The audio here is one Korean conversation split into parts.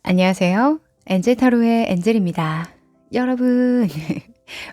안녕하세요. 엔젤타로의 엔젤입니다. 여러분,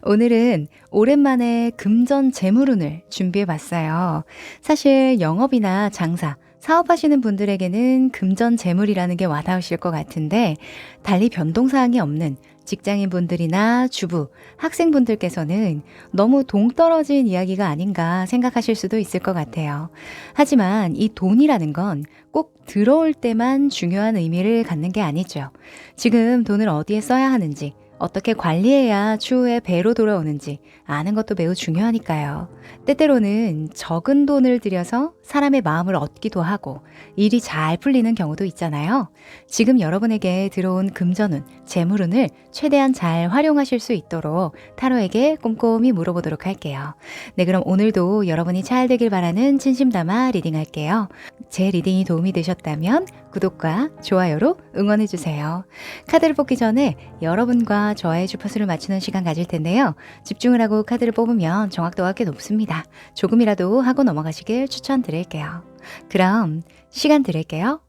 오늘은 오랜만에 금전 재물운을 준비해 봤어요. 사실 영업이나 장사, 사업하시는 분들에게는 금전 재물이라는 게 와닿으실 것 같은데, 달리 변동사항이 없는 직장인 분들이나 주부, 학생분들께서는 너무 동떨어진 이야기가 아닌가 생각하실 수도 있을 것 같아요. 하지만 이 돈이라는 건 꼭 들어올 때만 중요한 의미를 갖는 게 아니죠. 지금 돈을 어디에 써야 하는지, 어떻게 관리해야 추후에 배로 돌아오는지 아는 것도 매우 중요하니까요. 때때로는 적은 돈을 들여서 사람의 마음을 얻기도 하고 일이 잘 풀리는 경우도 있잖아요. 지금 여러분에게 들어온 금전운, 재물운을 최대한 잘 활용하실 수 있도록 타로에게 꼼꼼히 물어보도록 할게요. 네, 그럼 오늘도 여러분이 잘 되길 바라는 진심 담아 리딩할게요. 제 리딩이 도움이 되셨다면 구독과 좋아요로 응원해주세요. 카드를 뽑기 전에 여러분과 저의 주파수를 맞추는 시간 가질 텐데요. 집중을 하고 카드를 뽑으면 정확도가 꽤 높습니다. 조금이라도 하고 넘어가시길 추천드릴게요. 그럼 시간 드릴게요.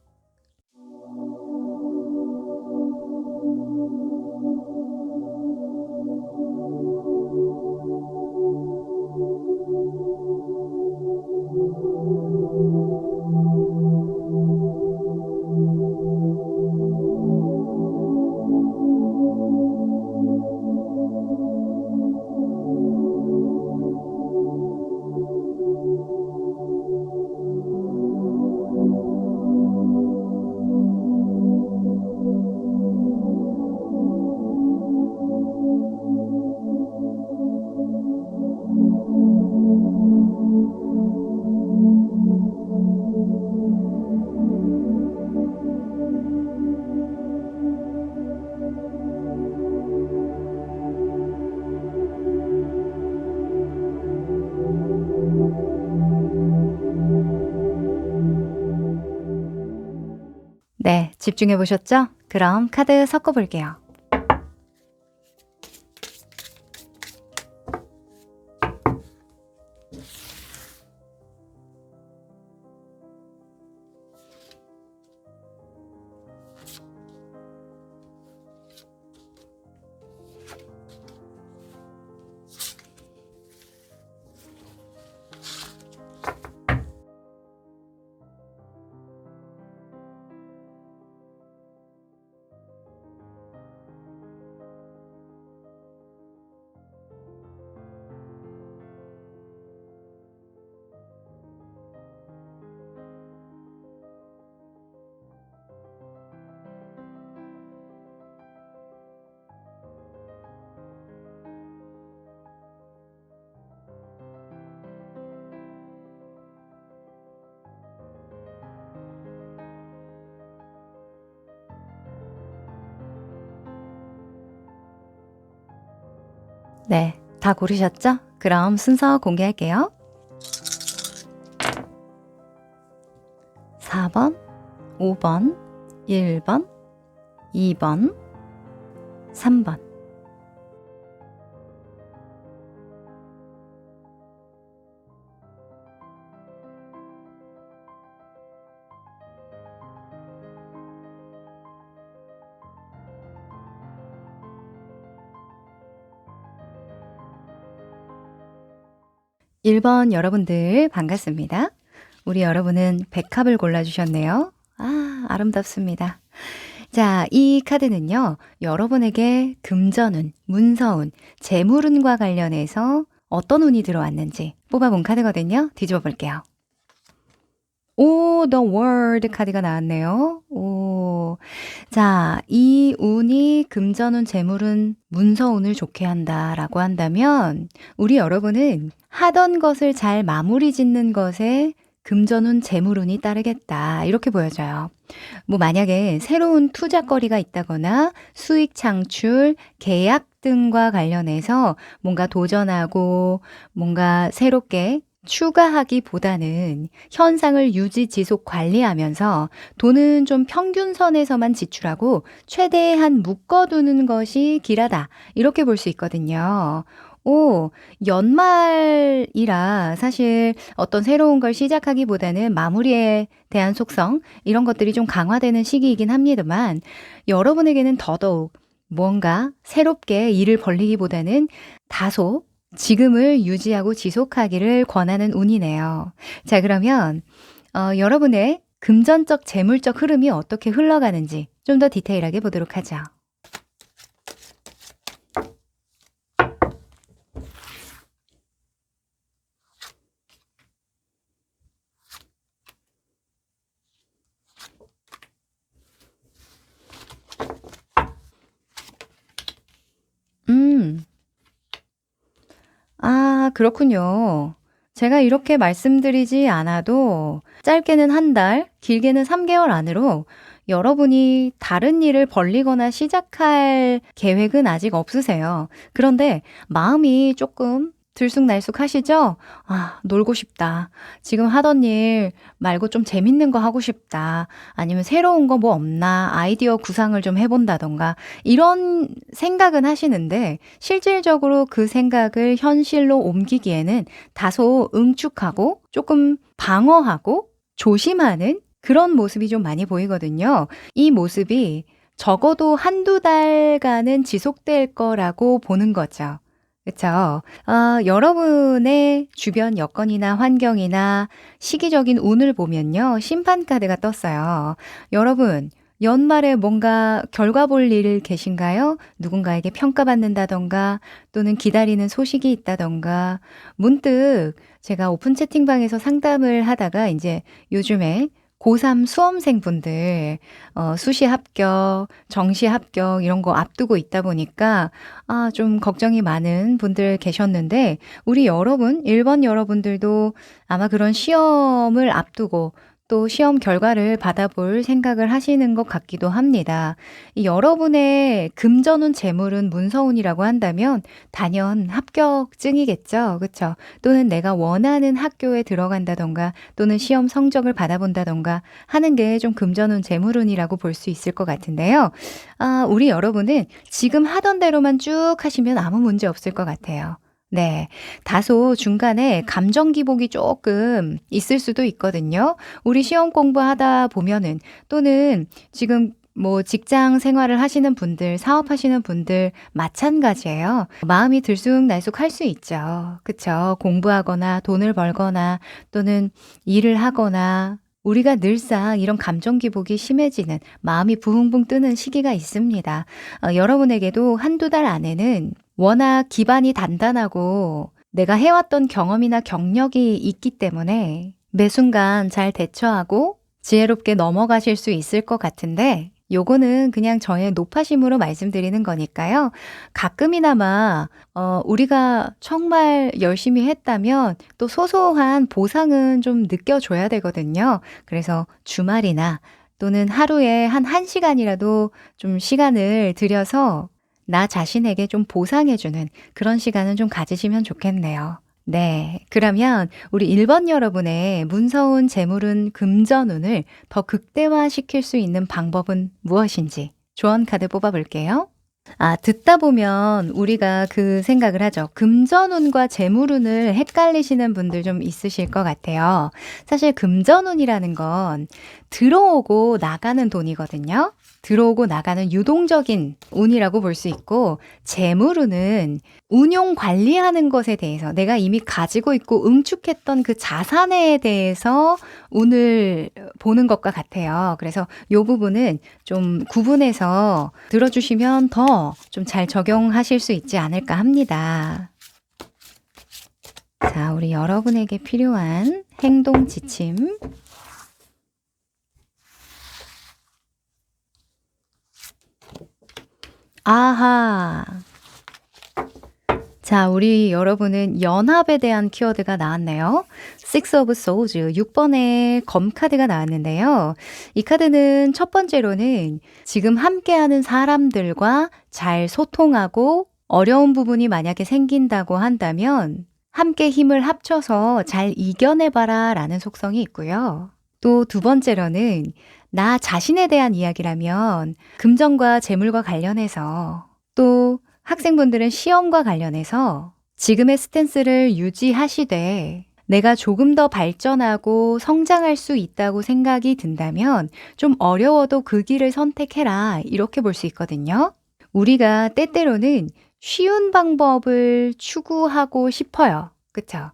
네, 집중해 보셨죠? 그럼 카드 섞어 볼게요. '네, 다 고르셨죠? 그럼 순서 공개할게요. 4번, 5번, 1번, 2번, 3번. 1번 여러분들 반갑습니다. 우리 여러분은 백합을 골라주셨네요. 아, 아름답습니다. 자, 이 카드는요, 여러분에게 금전운, 문서운, 재물운과 관련해서 어떤 운이 들어왔는지 뽑아본 카드거든요. 뒤집어 볼게요. 오, The World 카드가 나왔네요. 오. 자, 이 운이 금전운, 재물운, 문서운을 좋게 한다라고 한다면 우리 여러분은 하던 것을 잘 마무리 짓는 것에 금전운, 재물운이 따르겠다. 이렇게 보여져요. 뭐 만약에 새로운 투자거리가 있다거나 수익 창출, 계약 등과 관련해서 뭔가 도전하고 뭔가 새롭게 추가하기보다는 현상을 유지, 지속, 관리하면서 돈은 좀 평균선에서만 지출하고 최대한 묶어두는 것이 길하다. 이렇게 볼 수 있거든요. 오, 연말이라 사실 어떤 새로운 걸 시작하기보다는 마무리에 대한 속성, 이런 것들이 좀 강화되는 시기이긴 합니다만, 여러분에게는 더더욱 뭔가 새롭게 일을 벌리기보다는 다소 지금을 유지하고 지속하기를 권하는 운이네요. 자, 그러면 여러분의 금전적, 재물적 흐름이 어떻게 흘러가는지 좀 더 디테일하게 보도록 하죠. 음. 아, 그렇군요. 제가 이렇게 말씀드리지 않아도 짧게는 한 달, 길게는 3개월 안으로 여러분이 다른 일을 벌리거나 시작할 계획은 아직 없으세요. 그런데 마음이 조금 들쑥날쑥하시죠? '아, 놀고 싶다. 지금 하던 일 말고 좀 재밌는 거 하고 싶다.' 아니면 '새로운 거 뭐 없나? 아이디어 구상을 좀 해 본다든가.' 이런 생각은 하시는데, 실질적으로 그 생각을 현실로 옮기기에는 다소 응축하고 조금 방어하고 조심하는 그런 모습이 좀 많이 보이거든요. 이 모습이 적어도 한두 달간은 지속될 거라고 보는 거죠. 그쵸? 여러분의 주변 여건이나 환경이나 시기적인 운을 보면요, 심판 카드가 떴어요. 여러분, 연말에 뭔가 결과 볼 일 계신가요? 누군가에게 평가받는다든가, 또는 기다리는 소식이 있다든가. 문득 제가 오픈 채팅방에서 상담을 하다가 이제 요즘에 고3 수험생분들 수시 합격, 정시 합격 이런 거 앞두고 있다 보니까 좀 걱정이 많은 분들 계셨는데, 우리 여러분, 1번 여러분들도 아마 그런 시험을 앞두고 또 시험 결과를 받아볼 생각을 하시는 것 같기도 합니다. 이 여러분의 금전운, 재물운, 문서운이라고 한다면 단연 합격증이겠죠. 그쵸? 또는 내가 원하는 학교에 들어간다든가, 또는 시험 성적을 받아본다든가 하는 게 좀 금전운, 재물운이라고 볼 수 있을 것 같은데요. 우리 여러분은 지금 하던 대로만 쭉 하시면 아무 문제 없을 것 같아요. 네. 다소 중간에 감정 기복이 조금 있을 수도 있거든요. 우리 시험 공부하다 보면은, 또는 지금 뭐 직장 생활을 하시는 분들, 사업하시는 분들 마찬가지예요. 마음이 들쑥날쑥할 수 있죠. 그쵸? 공부하거나 돈을 벌거나 또는 일을 하거나, 우리가 늘상 이런 감정 기복이 심해지는, 마음이 부흥붕 뜨는 시기가 있습니다. 여러분에게도 한두 달 안에는 워낙 기반이 단단하고 내가 해왔던 경험이나 경력이 있기 때문에 매 순간 잘 대처하고 지혜롭게 넘어가실 수 있을 것 같은데, 요거는 그냥 저의 노파심으로 말씀드리는 거니까요. 가끔이나마 우리가 정말 열심히 했다면 또 소소한 보상은 좀 느껴줘야 되거든요. 그래서 주말이나 또는 하루에 한 1시간이라도 좀 시간을 들여서 나 자신에게 좀 보상해주는 그런 시간은 좀 가지시면 좋겠네요. 네. 그러면 우리 1번 여러분의 문서운, 재물운, 금전운을 더 극대화시킬 수 있는 방법은 무엇인지 조언 카드 뽑아볼게요. 듣다 보면 우리가 그 생각을 하죠. 금전운과 재물운을 헷갈리시는 분들 좀 있으실 것 같아요. 사실 금전운이라는 건 들어오고 나가는 돈이거든요. 들어오고 나가는 유동적인 운이라고 볼 수 있고, 재물운은 운용 관리하는 것에 대해서 내가 이미 가지고 있고 응축했던 그 자산에 대해서 운을 보는 것과 같아요. 그래서 요 부분은 좀 구분해서 들어주시면 더 좀 잘 적용하실 수 있지 않을까 합니다. 자, 우리 여러분에게 필요한 행동 지침. 아하. 자, 우리 여러분은 연합에 대한 키워드가 나왔네요. Six of Swords, 6번의 검 카드가 나왔는데요. 이 카드는 첫 번째로는 지금 함께하는 사람들과 잘 소통하고, 어려운 부분이 만약에 생긴다고 한다면 함께 힘을 합쳐서 잘 이겨내봐라 라는 속성이 있고요. 또 두 번째로는 나 자신에 대한 이야기라면 금전과 재물과 관련해서, 또 학생분들은 시험과 관련해서 지금의 스탠스를 유지하시되 내가 조금 더 발전하고 성장할 수 있다고 생각이 든다면 좀 어려워도 그 길을 선택해라. 이렇게 볼 수 있거든요. 우리가 때때로는 쉬운 방법을 추구하고 싶어요. 그쵸?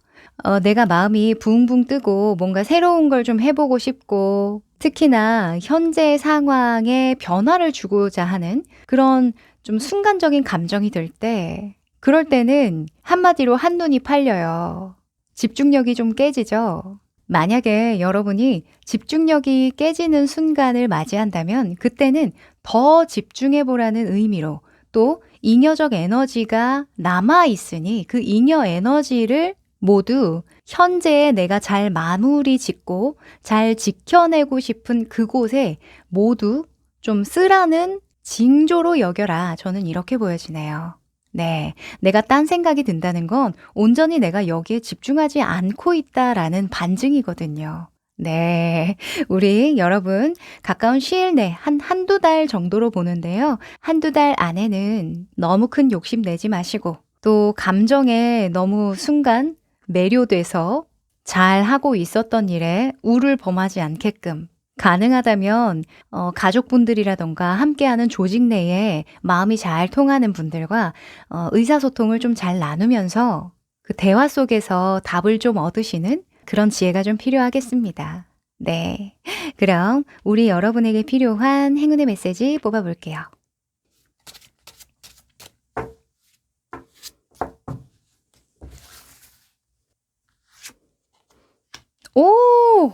내가 마음이 붕붕 뜨고 뭔가 새로운 걸 좀 해보고 싶고 특히나 현재 상황에 변화를 주고자 하는 그런 좀 순간적인 감정이 들 때 그럴 때는 한마디로 한눈이 팔려요. 집중력이 좀 깨지죠. 만약에 여러분이 집중력이 깨지는 순간을 맞이한다면 그때는 더 집중해 보라는 의미로 또 잉여적 에너지가 남아 있으니 그 잉여 에너지를 모두 현재에 내가 잘 마무리 짓고 잘 지켜내고 싶은 그곳에 모두 좀 쓰라는 징조로 여겨라. 저는 이렇게 보여지네요. 네. 내가 딴 생각이 든다는 건 온전히 내가 여기에 집중하지 않고 있다라는 반증이거든요. 네. 우리 여러분 가까운 시일 내 한두 달 정도로 보는데요. 한두 달 안에는 너무 큰 욕심 내지 마시고 또 감정에 너무 순간 매료돼서 잘 하고 있었던 일에 우를 범하지 않게끔 가능하다면 가족분들이라던가 함께하는 조직 내에 마음이 잘 통하는 분들과 의사소통을 좀 잘 나누면서 그 대화 속에서 답을 좀 얻으시는 그런 지혜가 좀 필요하겠습니다. 네. 그럼 우리 여러분에게 필요한 행운의 메시지 뽑아볼게요. 오!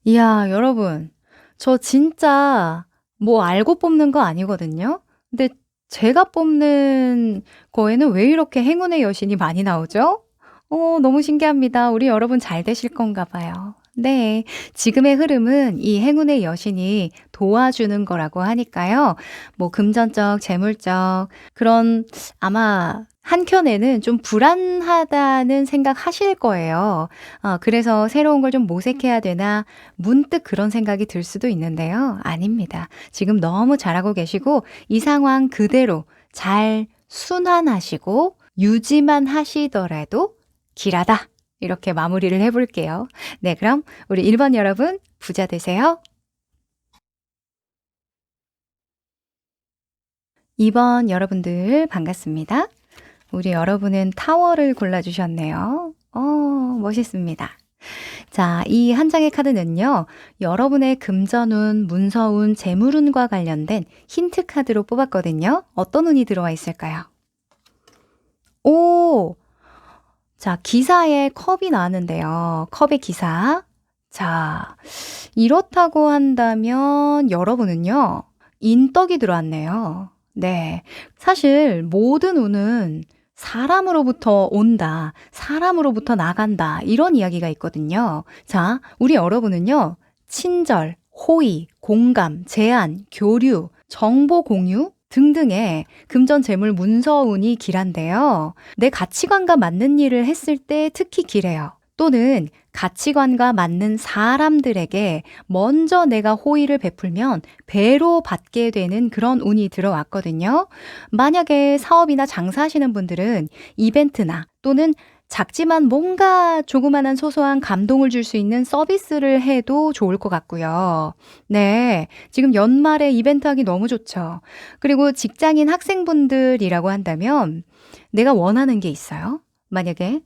이야, 여러분. 저 진짜 뭐 알고 뽑는 거 아니거든요. 근데 제가 뽑는 거에는 왜 이렇게 행운의 여신이 많이 나오죠? 너무 신기합니다. 우리 여러분 잘 되실 건가 봐요. 네. 지금의 흐름은 이 행운의 여신이 도와주는 거라고 하니까요. 뭐 금전적, 재물적 그런 아마 한켠에는 좀 불안하다는 생각하실 거예요. 그래서 새로운 걸 좀 모색해야 되나 문득 그런 생각이 들 수도 있는데요. 아닙니다. 지금 너무 잘하고 계시고 이 상황 그대로 잘 순환하시고 유지만 하시더라도 길하다. 이렇게 마무리를 해볼게요. 네, 그럼 우리 1번 여러분 부자 되세요. 2번 여러분들 반갑습니다. 우리 여러분은 타워를 골라주셨네요. 멋있습니다. 자, 이 한 장의 카드는요. 여러분의 금전운, 문서운, 재물운과 관련된 힌트 카드로 뽑았거든요. 어떤 운이 들어와 있을까요? 오! 자, 기사에 컵이 나왔는데요. 컵의 기사. 자, 이렇다고 한다면 여러분은요. 인덕이 들어왔네요. 네. 사실 모든 운은 사람으로부터 온다, 사람으로부터 나간다, 이런 이야기가 있거든요. 자, 우리 여러분은요. 친절, 호의, 공감, 제안, 교류, 정보 공유 등등의 금전, 재물, 문서운이 길한데요. 내 가치관과 맞는 일을 했을 때 특히 길해요. 또는 가치관과 맞는 사람들에게 먼저 내가 호의를 베풀면 배로 받게 되는 그런 운이 들어왔거든요. 만약에 사업이나 장사하시는 분들은 이벤트나 또는 작지만 뭔가 조그마한 소소한 감동을 줄 수 있는 서비스를 해도 좋을 것 같고요. 네, 지금 연말에 이벤트 하기 너무 좋죠. 그리고 직장인 학생분들이라고 한다면 내가 원하는 게 있어요. 만약에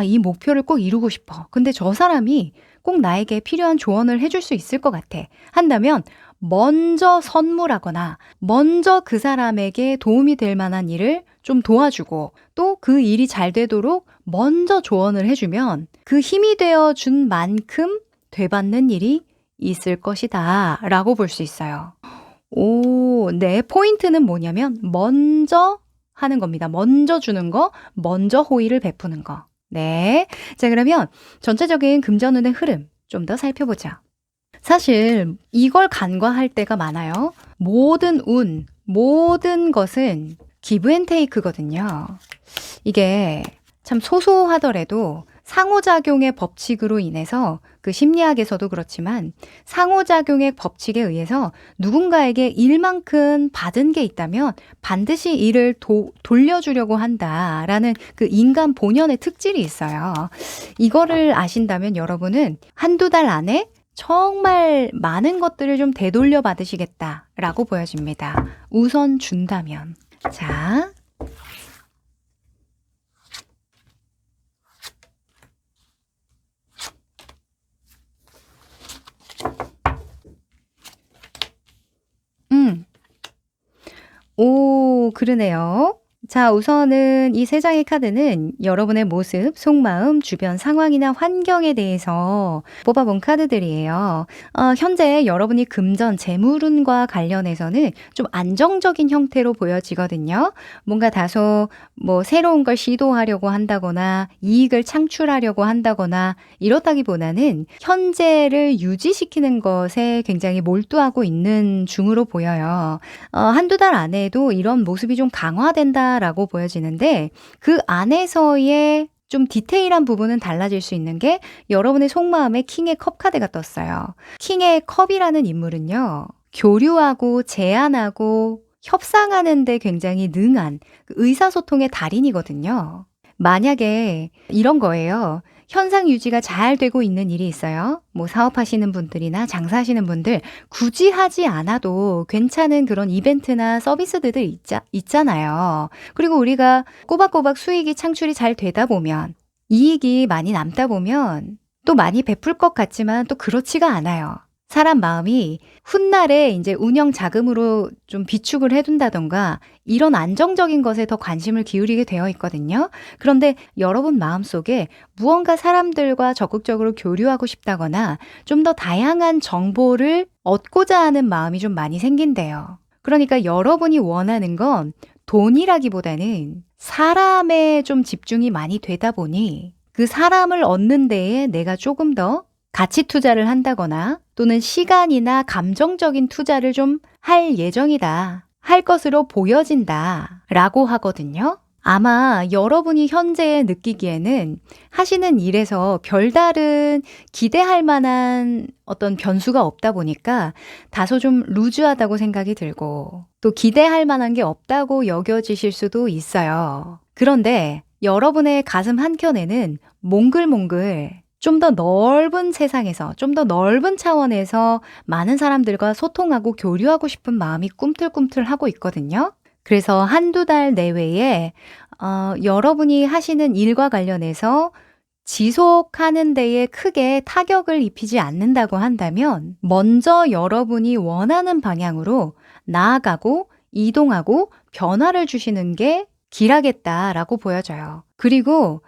이 목표를 꼭 이루고 싶어. 근데 저 사람이 꼭 나에게 필요한 조언을 해줄 수 있을 것 같아. 한다면 먼저 선물하거나 먼저 그 사람에게 도움이 될 만한 일을 좀 도와주고 또 그 일이 잘 되도록 먼저 조언을 해주면 그 힘이 되어준 만큼 되받는 일이 있을 것이다 라고 볼 수 있어요. 오, 네. 포인트는 뭐냐면 먼저 하는 겁니다. 먼저 주는 거, 먼저 호의를 베푸는 거. 네. 자, 그러면 전체적인 금전운의 흐름 좀 더 살펴보죠. 사실 이걸 간과할 때가 많아요. 모든 운, 모든 것은 기브 앤 테이크거든요. 이게 참 소소하더라도 상호작용의 법칙으로 인해서 그 심리학에서도 그렇지만 상호작용의 법칙에 의해서 누군가에게 일만큼 받은 게 있다면 반드시 이를 돌려주려고 한다라는 그 인간 본연의 특질이 있어요. 이거를 아신다면 여러분은 한두 달 안에 정말 많은 것들을 좀 되돌려 받으시겠다라고 보여집니다. 우선 준다면. 자, 오, 그러네요. 자, 우선은 이 세 장의 카드는 여러분의 모습, 속마음, 주변 상황이나 환경에 대해서 뽑아본 카드들이에요. 현재 여러분이 금전, 재물운과 관련해서는 좀 안정적인 형태로 보여지거든요. 뭔가 다소 뭐 새로운 걸 시도하려고 한다거나 이익을 창출하려고 한다거나 이렇다기보다는 현재를 유지시키는 것에 굉장히 몰두하고 있는 중으로 보여요. 한두 달 안에도 이런 모습이 좀 강화된다라고 보여지는데 그 안에서의 좀 디테일한 부분은 달라질 수 있는 게 여러분의 속마음에 킹의 컵 카드가 떴어요. 킹의 컵이라는 인물은요. 교류하고 제안하고 협상하는 데 굉장히 능한 그 의사소통의 달인이거든요. 만약에 이런 거예요. 현상 유지가 잘 되고 있는 일이 있어요. 뭐 사업하시는 분들이나 장사하시는 분들 굳이 하지 않아도 괜찮은 그런 이벤트나 서비스들이 있잖아요. 그리고 우리가 꼬박꼬박 수익이 창출이 잘 되다 보면 이익이 많이 남다 보면 또 많이 베풀 것 같지만 또 그렇지가 않아요. 사람 마음이 훗날에 이제 운영 자금으로 좀 비축을 해둔다던가 이런 안정적인 것에 더 관심을 기울이게 되어 있거든요. 그런데 여러분 마음속에 무언가 사람들과 적극적으로 교류하고 싶다거나 좀 더 다양한 정보를 얻고자 하는 마음이 좀 많이 생긴대요. 그러니까 여러분이 원하는 건 돈이라기보다는 사람에 좀 집중이 많이 되다 보니 그 사람을 얻는 데에 내가 조금 더 가치 투자를 한다거나 또는 시간이나 감정적인 투자를 좀 할 예정이다. 할 것으로 보여진다. 라고 하거든요. 아마 여러분이 현재 느끼기에는 하시는 일에서 별다른 기대할 만한 어떤 변수가 없다 보니까 다소 좀 루즈하다고 생각이 들고 또 기대할 만한 게 없다고 여겨지실 수도 있어요. 그런데 여러분의 가슴 한켠에는 몽글몽글 좀 더 넓은 세상에서, 좀 더 넓은 차원에서 많은 사람들과 소통하고 교류하고 싶은 마음이 꿈틀꿈틀하고 있거든요. 그래서 한두 달 내외에 여러분이 하시는 일과 관련해서 지속하는 데에 크게 타격을 입히지 않는다고 한다면 먼저 여러분이 원하는 방향으로 나아가고 이동하고 변화를 주시는 게 길하겠다라고 보여져요. 그리고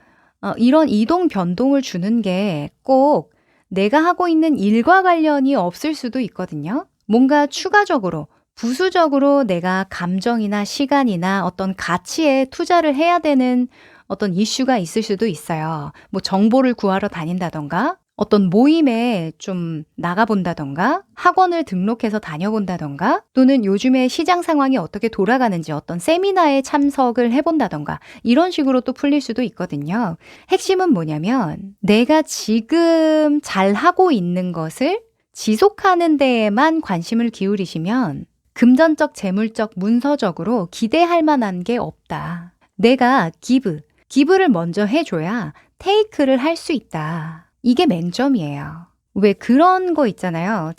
이런 이동 변동을 주는 게 꼭 내가 하고 있는 일과 관련이 없을 수도 있거든요. 뭔가 추가적으로 부수적으로 내가 감정이나 시간이나 어떤 가치에 투자를 해야 되는 어떤 이슈가 있을 수도 있어요. 뭐 정보를 구하러 다닌다던가 어떤 모임에 좀 나가본다던가 학원을 등록해서 다녀본다던가 또는 요즘에 시장 상황이 어떻게 돌아가는지 어떤 세미나에 참석을 해본다던가 이런 식으로 또 풀릴 수도 있거든요. 핵심은 뭐냐면 내가 지금 잘하고 있는 것을 지속하는 데에만 관심을 기울이시면 금전적, 재물적, 문서적으로 기대할 만한 게 없다. 내가 기브를 먼저 해줘야 테이크를 할 수 있다. 이게 맹점이에요. 왜 그런 거 있잖아요.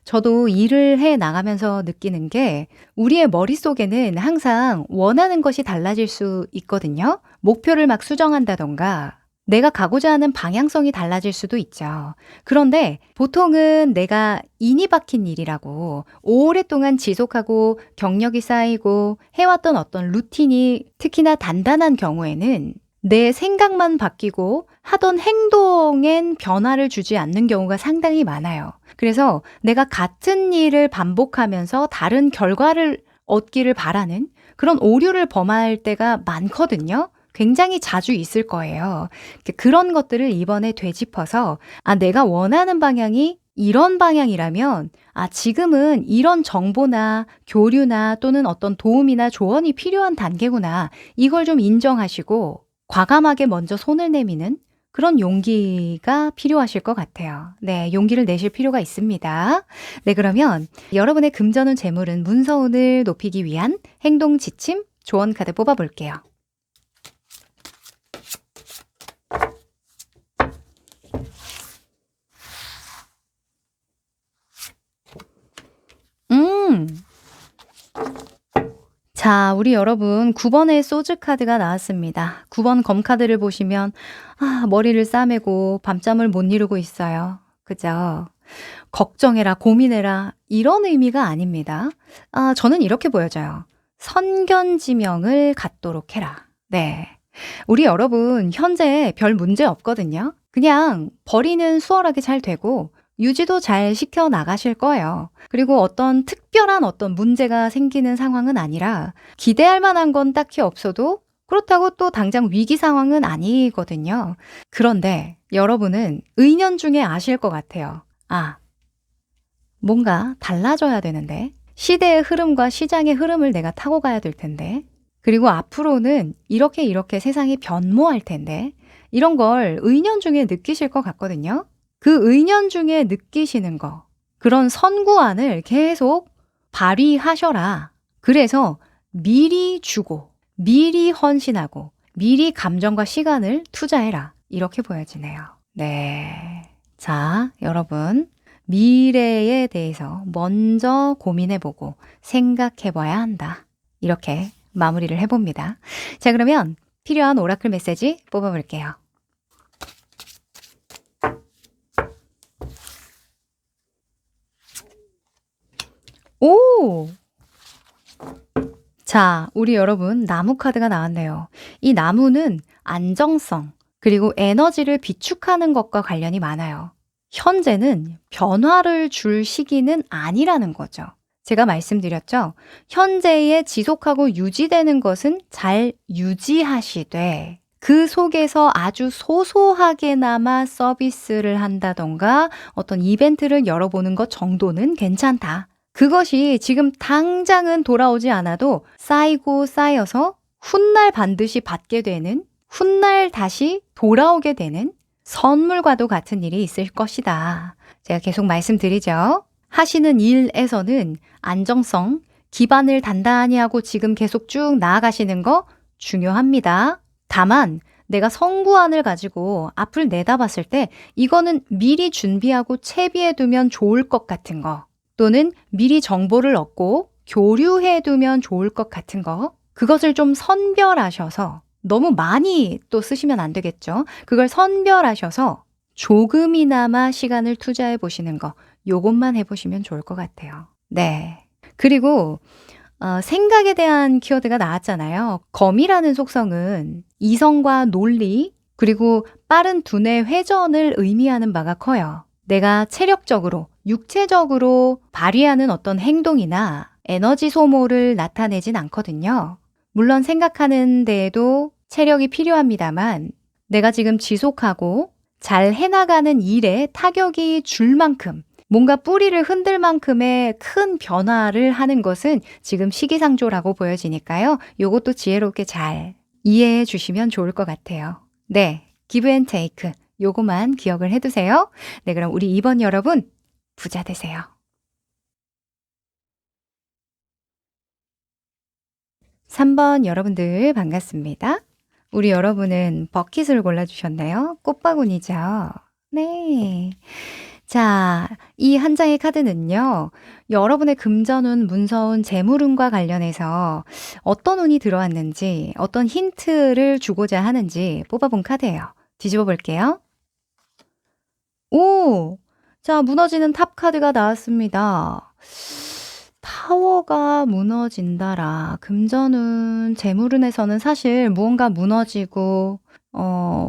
저도 일을 해 나가면서 느끼는 게 우리의 머릿속에는 항상 원하는 것이 달라질 수 있거든요. 목표를 막 수정한다던가 내가 가고자 하는 방향성이 달라질 수도 있죠. 그런데 보통은 내가 인이 박힌 일이라고 오랫동안 지속하고 경력이 쌓이고 해왔던 어떤 루틴이 특히나 단단한 경우에는 내 생각만 바뀌고 하던 행동엔 변화를 주지 않는 경우가 상당히 많아요. 그래서 내가 같은 일을 반복하면서 다른 결과를 얻기를 바라는 그런 오류를 범할 때가 많거든요. 굉장히 자주 있을 거예요. 그런 것들을 이번에 되짚어서 내가 원하는 방향이 이런 방향이라면 지금은 이런 정보나 교류나 또는 어떤 도움이나 조언이 필요한 단계구나. 이걸 좀 인정하시고 과감하게 먼저 손을 내미는 그런 용기가 필요하실 것 같아요. 네, 용기를 내실 필요가 있습니다. 네, 그러면 여러분의 금전운 재물은 문서운을 높이기 위한 행동 지침 조언 카드 뽑아볼게요. 음. 자, 우리 여러분 9번의 소즈 카드가 나왔습니다. 9번 검 카드를 보시면 머리를 싸매고 밤잠을 못 이루고 있어요. 그죠? 걱정해라, 고민해라 이런 의미가 아닙니다. 저는 이렇게 보여져요. 선견지명을 갖도록 해라. 네. 우리 여러분 현재 별 문제 없거든요. 그냥 벌이는 수월하게 잘 되고 유지도 잘 시켜 나가실 거예요. 그리고 어떤 특별한 어떤 문제가 생기는 상황은 아니라 기대할 만한 건 딱히 없어도 그렇다고 또 당장 위기 상황은 아니거든요. 그런데 여러분은 의년중에 아실 것 같아요. 뭔가 달라져야 되는데 시대의 흐름과 시장의 흐름을 내가 타고 가야 될 텐데 그리고 앞으로는 이렇게 세상이 변모할 텐데 이런 걸 의년중에 느끼실 것 같거든요. 그 의년중에 느끼시는 거 그런 선구안을 계속 발휘하셔라. 그래서 미리 주고 미리 헌신하고 미리 감정과 시간을 투자해라. 이렇게 보여지네요. 네. 자, 여러분 미래에 대해서 먼저 고민해보고 생각해봐야 한다. 이렇게 마무리를 해봅니다. 자, 그러면 필요한 오라클 메시지 뽑아볼게요. 오! 자, 우리 여러분 나무 카드가 나왔네요. 이 나무는 안정성 그리고 에너지를 비축하는 것과 관련이 많아요. 현재는 변화를 줄 시기는 아니라는 거죠. 제가 말씀드렸죠. 현재에 지속하고 유지되는 것은 잘 유지하시되 그 속에서 아주 소소하게나마 서비스를 한다던가 어떤 이벤트를 열어보는 것 정도는 괜찮다. 그것이 지금 당장은 돌아오지 않아도 쌓이고 쌓여서 훗날 반드시 받게 되는, 훗날 다시 돌아오게 되는 선물과도 같은 일이 있을 것이다. 제가 계속 말씀드리죠. 하시는 일에서는 안정성, 기반을 단단히 하고 지금 계속 쭉 나아가시는 거 중요합니다. 다만 내가 선구안을 가지고 앞을 내다봤을 때 이거는 미리 준비하고 채비해두면 좋을 것 같은 거 또는 미리 정보를 얻고 교류해두면 좋을 것 같은 거 그것을 좀 선별하셔서 너무 많이 또 쓰시면 안 되겠죠. 그걸 선별하셔서 조금이나마 시간을 투자해 보시는 거 요것만 해보시면 좋을 것 같아요. 네. 그리고 생각에 대한 키워드가 나왔잖아요. 검이라는 속성은 이성과 논리 그리고 빠른 두뇌 회전을 의미하는 바가 커요. 내가 체력적으로 육체적으로 발휘하는 어떤 행동이나 에너지 소모를 나타내진 않거든요. 물론 생각하는 데에도 체력이 필요합니다만 내가 지금 지속하고 잘 해나가는 일에 타격이 줄 만큼 뭔가 뿌리를 흔들 만큼의 큰 변화를 하는 것은 지금 시기상조라고 보여지니까요. 요것도 지혜롭게 잘 이해해 주시면 좋을 것 같아요. 네, 기브 앤 테이크 요거만 기억을 해두세요. 네, 그럼 우리 2번 여러분 부자 되세요. 3번 여러분들 반갑습니다. 우리 여러분은 버킷을 골라주셨네요. 꽃바구니죠. 네. 자, 이 한 장의 카드는요. 여러분의 금전운, 문서운, 재물운과 관련해서 어떤 운이 들어왔는지 어떤 힌트를 주고자 하는지 뽑아본 카드예요. 뒤집어 볼게요. 오! 자, 무너지는 탑 카드가 나왔습니다. 타워가 무너진다라. 금전운, 재물운에서는 사실 무언가 무너지고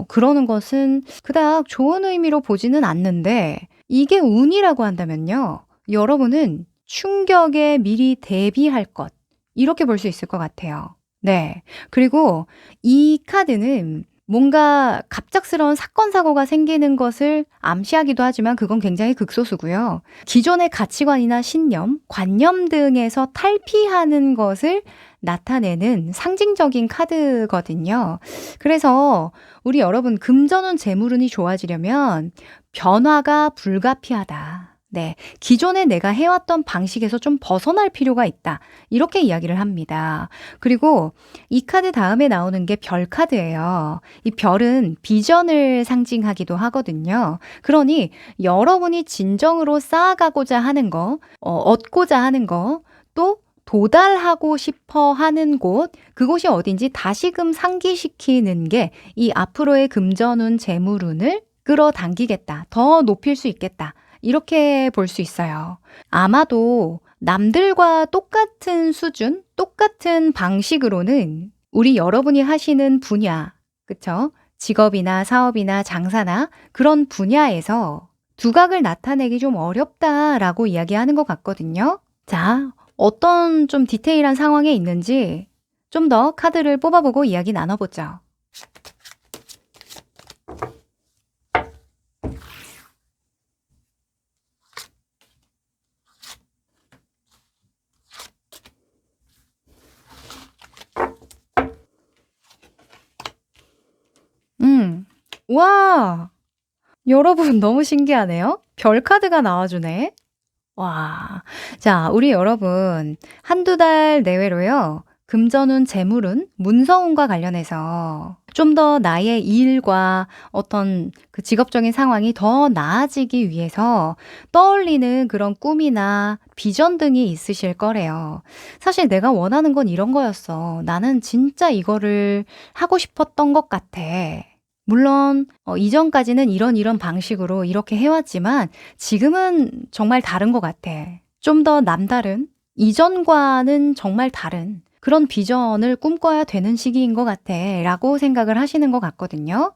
그러는 것은 그닥 좋은 의미로 보지는 않는데 이게 운이라고 한다면요. 여러분은 충격에 미리 대비할 것 이렇게 볼 수 있을 것 같아요. 네. 그리고 이 카드는 뭔가 갑작스러운 사건 사고가 생기는 것을 암시하기도 하지만 그건 굉장히 극소수고요. 기존의 가치관이나 신념, 관념 등에서 탈피하는 것을 나타내는 상징적인 카드거든요. 그래서 우리 여러분 금전운 재물운이 좋아지려면 변화가 불가피하다. 네, 기존에 내가 해왔던 방식에서 좀 벗어날 필요가 있다. 이렇게 이야기를 합니다. 그리고 이 카드 다음에 나오는 게 별 카드예요. 이 별은 비전을 상징하기도 하거든요. 그러니 여러분이 진정으로 쌓아가고자 하는 거, 얻고자 하는 거, 또 도달하고 싶어 하는 곳, 그곳이 어딘지 다시금 상기시키는 게 이 앞으로의 금전운 재물운을 끌어당기겠다. 더 높일 수 있겠다. 이렇게 볼 수 있어요. 아마도 남들과 똑같은 수준, 똑같은 방식으로는 우리 여러분이 하시는 분야, 그쵸? 직업이나 사업이나 장사나 그런 분야에서 두각을 나타내기 좀 어렵다라고 이야기하는 것 같거든요. 자, 어떤 좀 디테일한 상황에 있는지 좀 더 카드를 뽑아보고 이야기 나눠보죠. 와, 여러분 너무 신기하네요. 별 카드가 나와주네. 와. 자, 우리 여러분 한두 달 내외로요. 금전운, 재물운, 문서운과 관련해서 좀 더 나의 일과 어떤 그 직업적인 상황이 더 나아지기 위해서 떠올리는 그런 꿈이나 비전 등이 있으실 거래요. 사실 내가 원하는 건 이런 거였어. 나는 진짜 이거를 하고 싶었던 것 같아. 물론 이전까지는 이런 방식으로 이렇게 해왔지만 지금은 정말 다른 것 같아. 좀 더 남다른, 이전과는 정말 다른 그런 비전을 꿈꿔야 되는 시기인 것 같아 라고 생각을 하시는 것 같거든요.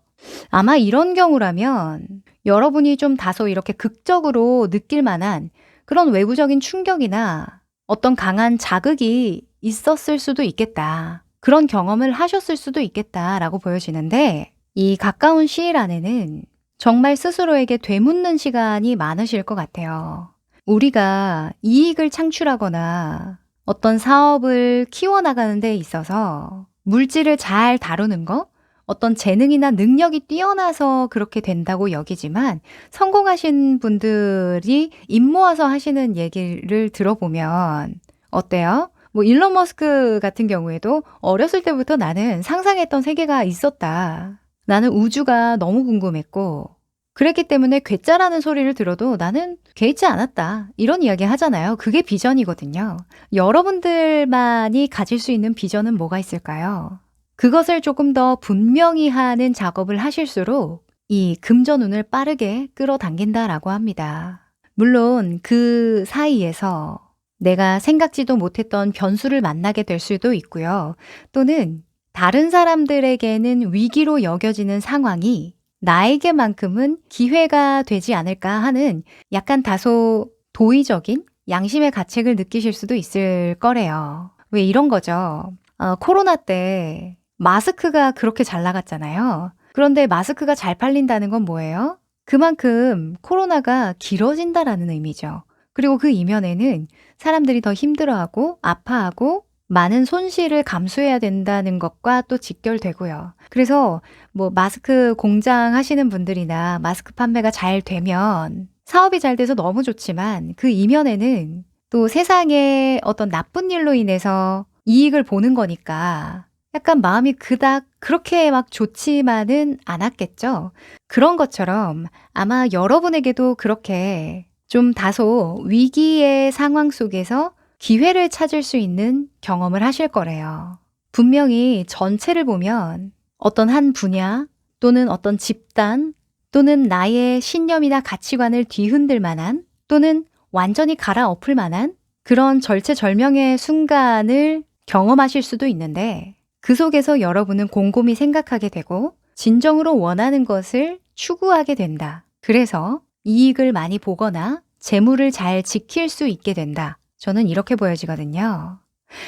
아마 이런 경우라면 여러분이 좀 다소 이렇게 극적으로 느낄 만한 그런 외부적인 충격이나 어떤 강한 자극이 있었을 수도 있겠다. 그런 경험을 하셨을 수도 있겠다라고 보여지는데 이 가까운 시일 안에는 정말 스스로에게 되묻는 시간이 많으실 것 같아요. 우리가 이익을 창출하거나 어떤 사업을 키워나가는 데 있어서 물질을 잘 다루는 거, 어떤 재능이나 능력이 뛰어나서 그렇게 된다고 여기지만 성공하신 분들이 입 모아서 하시는 얘기를 들어보면 어때요? 뭐 일론 머스크 같은 경우에도 어렸을 때부터 나는 상상했던 세계가 있었다. 나는 우주가 너무 궁금했고 그랬기 때문에 괴짜라는 소리를 들어도 나는 개의치 않았다. 이런 이야기 하잖아요. 그게 비전이거든요. 여러분들만이 가질 수 있는 비전은 뭐가 있을까요? 그것을 조금 더 분명히 하는 작업을 하실수록 이 금전운을 빠르게 끌어당긴다라고 합니다. 물론 그 사이에서 내가 생각지도 못했던 변수를 만나게 될 수도 있고요. 또는 다른 사람들에게는 위기로 여겨지는 상황이 나에게만큼은 기회가 되지 않을까 하는 약간 다소 도의적인 양심의 가책을 느끼실 수도 있을 거래요. 왜 이런 거죠? 코로나 때 마스크가 그렇게 잘 나갔잖아요. 그런데 마스크가 잘 팔린다는 건 뭐예요? 그만큼 코로나가 길어진다라는 의미죠. 그리고 그 이면에는 사람들이 더 힘들어하고 아파하고 많은 손실을 감수해야 된다는 것과 또 직결되고요. 그래서 뭐 마스크 공장 하시는 분들이나 마스크 판매가 잘 되면 사업이 잘 돼서 너무 좋지만 그 이면에는 또 세상에 어떤 나쁜 일로 인해서 이익을 보는 거니까 약간 마음이 그닥 그렇게 막 좋지만은 않았겠죠. 그런 것처럼 아마 여러분에게도 그렇게 좀 다소 위기의 상황 속에서 기회를 찾을 수 있는 경험을 하실 거래요. 분명히 전체를 보면 어떤 한 분야 또는 어떤 집단 또는 나의 신념이나 가치관을 뒤흔들 만한 또는 완전히 갈아엎을 만한 그런 절체절명의 순간을 경험하실 수도 있는데 그 속에서 여러분은 곰곰이 생각하게 되고 진정으로 원하는 것을 추구하게 된다. 그래서 이익을 많이 보거나 재물을 잘 지킬 수 있게 된다. 저는 이렇게 보여지거든요.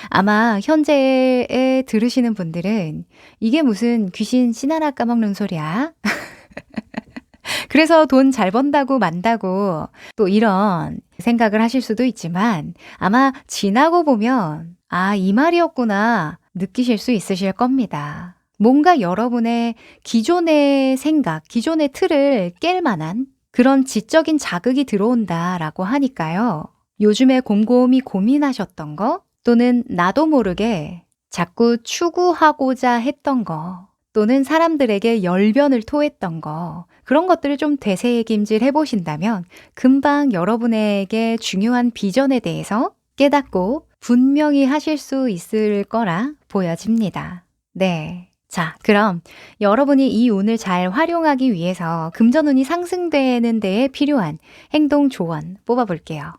아마 현재에 들으시는 분들은 이게 무슨 귀신 씨나라 까먹는 소리야? 그래서 돈 잘 번다고 만다고 또 이런 생각을 하실 수도 있지만 아마 지나고 보면 아, 이 말이었구나 느끼실 수 있으실 겁니다. 뭔가 여러분의 기존의 생각, 기존의 틀을 깰 만한 그런 지적인 자극이 들어온다라고 하니까요. 요즘에 곰곰이 고민하셨던 거 또는 나도 모르게 자꾸 추구하고자 했던 거 또는 사람들에게 열변을 토했던 거 그런 것들을 좀 되새김질 해보신다면 금방 여러분에게 중요한 비전에 대해서 깨닫고 분명히 하실 수 있을 거라 보여집니다. 네. 자, 그럼 여러분이 이 운을 잘 활용하기 위해서 금전운이 상승되는 데에 필요한 행동 조언 뽑아볼게요.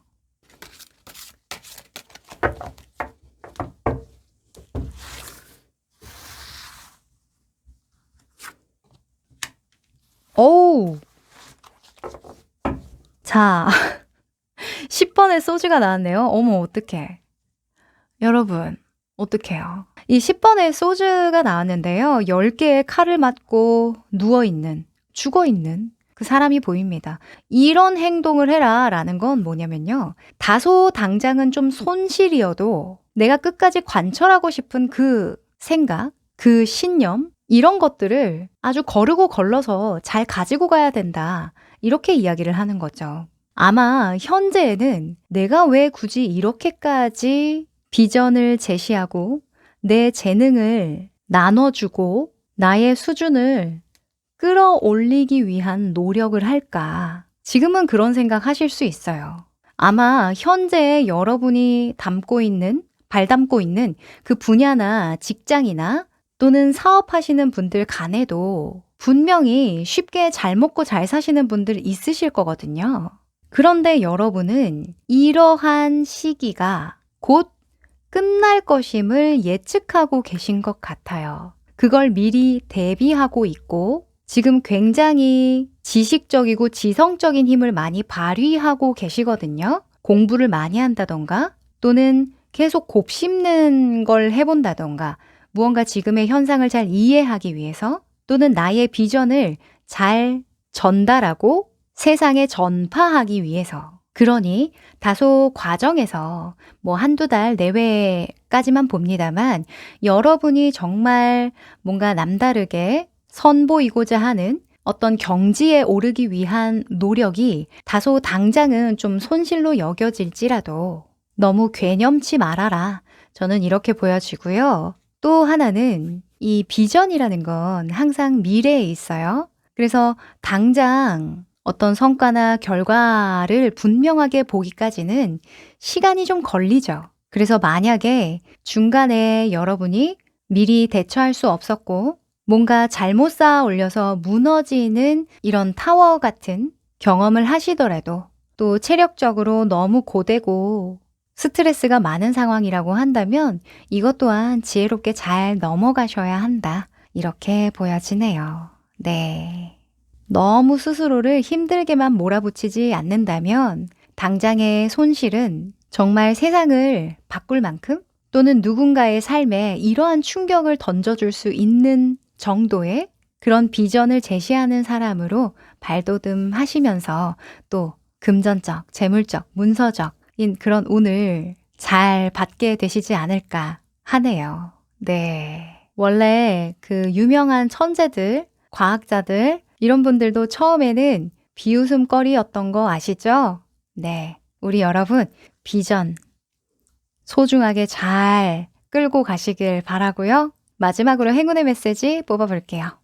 오우! 자, 10번의 소주가 나왔네요. 어머, 어떡해. 여러분, 어떡해요. 이 10번의 소주가 나왔는데요. 10개의 칼을 맞고 누워있는, 죽어있는 그 사람이 보입니다. 이런 행동을 해라 라는 건 뭐냐면요. 다소 당장은 좀 손실이어도 내가 끝까지 관철하고 싶은 그 생각, 그 신념, 이런 것들을 아주 거르고 걸러서 잘 가지고 가야 된다. 이렇게 이야기를 하는 거죠. 아마 현재에는 내가 왜 굳이 이렇게까지 비전을 제시하고 내 재능을 나눠주고 나의 수준을 끌어올리기 위한 노력을 할까? 지금은 그런 생각 하실 수 있어요. 아마 현재 여러분이 발담고 있는 그 분야나 직장이나 또는 사업하시는 분들 간에도 분명히 쉽게 잘 먹고 잘 사시는 분들 있으실 거거든요. 그런데 여러분은 이러한 시기가 곧 끝날 것임을 예측하고 계신 것 같아요. 그걸 미리 대비하고 있고 지금 굉장히 지식적이고 지성적인 힘을 많이 발휘하고 계시거든요. 공부를 많이 한다던가 또는 계속 곱씹는 걸 해본다던가 무언가 지금의 현상을 잘 이해하기 위해서 또는 나의 비전을 잘 전달하고 세상에 전파하기 위해서 그러니 다소 과정에서 뭐 한두 달 내외까지만 봅니다만 여러분이 정말 뭔가 남다르게 선보이고자 하는 어떤 경지에 오르기 위한 노력이 다소 당장은 좀 손실로 여겨질지라도 너무 괴념치 말아라. 저는 이렇게 보여지고요. 또 하나는 이 비전이라는 건 항상 미래에 있어요. 그래서 당장 어떤 성과나 결과를 분명하게 보기까지는 시간이 좀 걸리죠. 그래서 만약에 중간에 여러분이 미리 대처할 수 없었고 뭔가 잘못 쌓아 올려서 무너지는 이런 타워 같은 경험을 하시더라도 또 체력적으로 너무 고되고 스트레스가 많은 상황이라고 한다면 이것 또한 지혜롭게 잘 넘어가셔야 한다. 이렇게 보여지네요. 네. 너무 스스로를 힘들게만 몰아붙이지 않는다면 당장의 손실은 정말 세상을 바꿀 만큼 또는 누군가의 삶에 이러한 충격을 던져줄 수 있는 정도의 그런 비전을 제시하는 사람으로 발돋움하시면서 또 금전적, 재물적, 문서적인 그런 운을 잘 받게 되시지 않을까 하네요. 네. 원래 그 유명한 천재들, 과학자들 이런 분들도 처음에는 비웃음거리였던 거 아시죠? 네. 우리 여러분 비전 소중하게 잘 끌고 가시길 바라고요. 마지막으로 행운의 메시지 뽑아볼게요.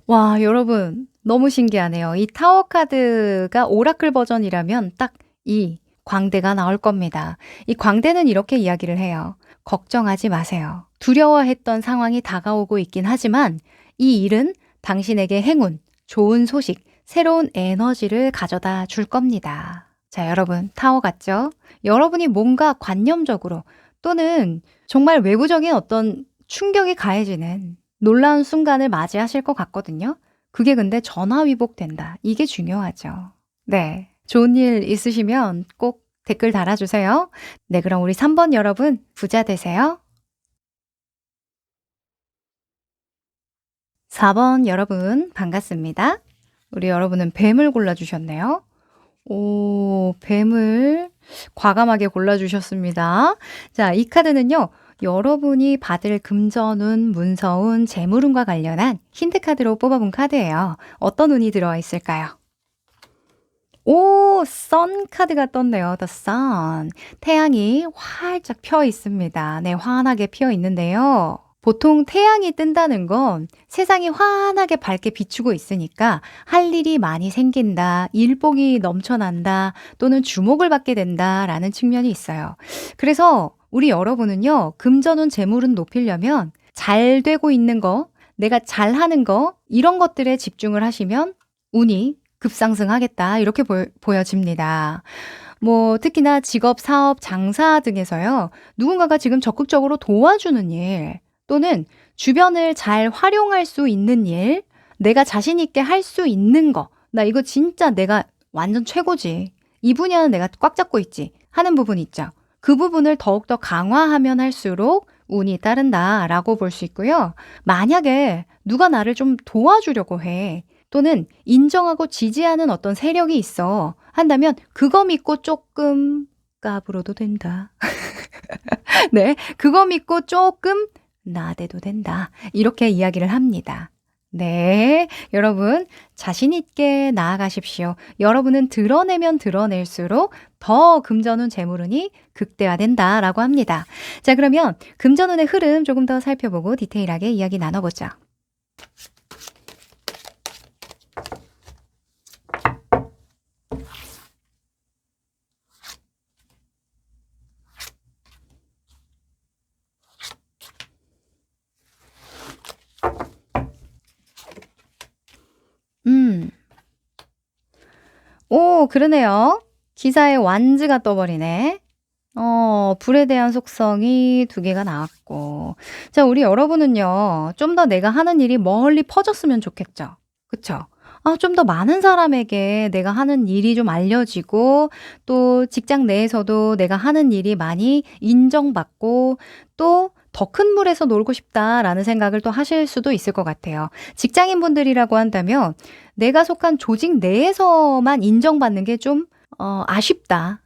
와, 여러분 너무 신기하네요. 이 타워 카드가 오라클 버전이라면 딱 이 광대가 나올 겁니다. 이 광대는 이렇게 이야기를 해요. 걱정하지 마세요. 두려워했던 상황이 다가오고 있긴 하지만 이 일은 당신에게 행운, 좋은 소식, 새로운 에너지를 가져다 줄 겁니다. 자, 여러분 타워 같죠? 여러분이 뭔가 관념적으로 또는 정말 외부적인 어떤 충격이 가해지는 놀라운 순간을 맞이하실 것 같거든요. 그게 근데 전화위복된다. 이게 중요하죠. 네. 좋은 일 있으시면 꼭 댓글 달아주세요. 네, 그럼 우리 3번 여러분 부자 되세요. 4번 여러분 반갑습니다. 우리 여러분은 뱀을 골라주셨네요. 오, 뱀을 과감하게 골라주셨습니다. 자, 이 카드는요. 여러분이 받을 금전운, 문서운, 재물운과 관련한 힌트 카드로 뽑아본 카드예요. 어떤 운이 들어와 있을까요? 오, 선 카드가 떴네요. The Sun. 태양이 활짝 펴 있습니다. 네, 환하게 피어 있는데요. 보통 태양이 뜬다는 건 세상이 환하게 밝게 비추고 있으니까 할 일이 많이 생긴다, 일복이 넘쳐난다, 또는 주목을 받게 된다라는 측면이 있어요. 그래서 우리 여러분은요, 금전운 재물운 높이려면 잘 되고 있는 거, 내가 잘하는 거, 이런 것들에 집중을 하시면 운이 급상승하겠다 이렇게 보여집니다. 뭐 특히나 직업, 사업, 장사 등에서요. 누군가가 지금 적극적으로 도와주는 일 또는 주변을 잘 활용할 수 있는 일, 내가 자신 있게 할 수 있는 거, 나 이거 진짜 내가 완전 최고지. 이 분야는 내가 꽉 잡고 있지 하는 부분 있죠. 그 부분을 더욱더 강화하면 할수록 운이 따른다라고 볼 수 있고요. 만약에 누가 나를 좀 도와주려고 해. 또는 인정하고 지지하는 어떤 세력이 있어 한다면 그거 믿고 조금 까불어도 된다. 네, 그거 믿고 조금 나대도 된다. 이렇게 이야기를 합니다. 네, 여러분 자신 있게 나아가십시오. 여러분은 드러내면 드러낼수록 더 금전운 재물운이 극대화된다라고 합니다. 자, 그러면 금전운의 흐름 조금 더 살펴보고 디테일하게 이야기 나눠보죠. 오, 그러네요. 기사에 완즈가 떠버리네. 불에 대한 속성이 2개가 나왔고. 자, 우리 여러분은요, 좀 더 내가 하는 일이 멀리 퍼졌으면 좋겠죠. 그쵸? 좀 더 많은 사람에게 내가 하는 일이 좀 알려지고, 또 직장 내에서도 내가 하는 일이 많이 인정받고, 또 더 큰 물에서 놀고 싶다라는 생각을 또 하실 수도 있을 것 같아요. 직장인분들이라고 한다면, 내가 속한 조직 내에서만 인정받는 게 좀, 아쉽다.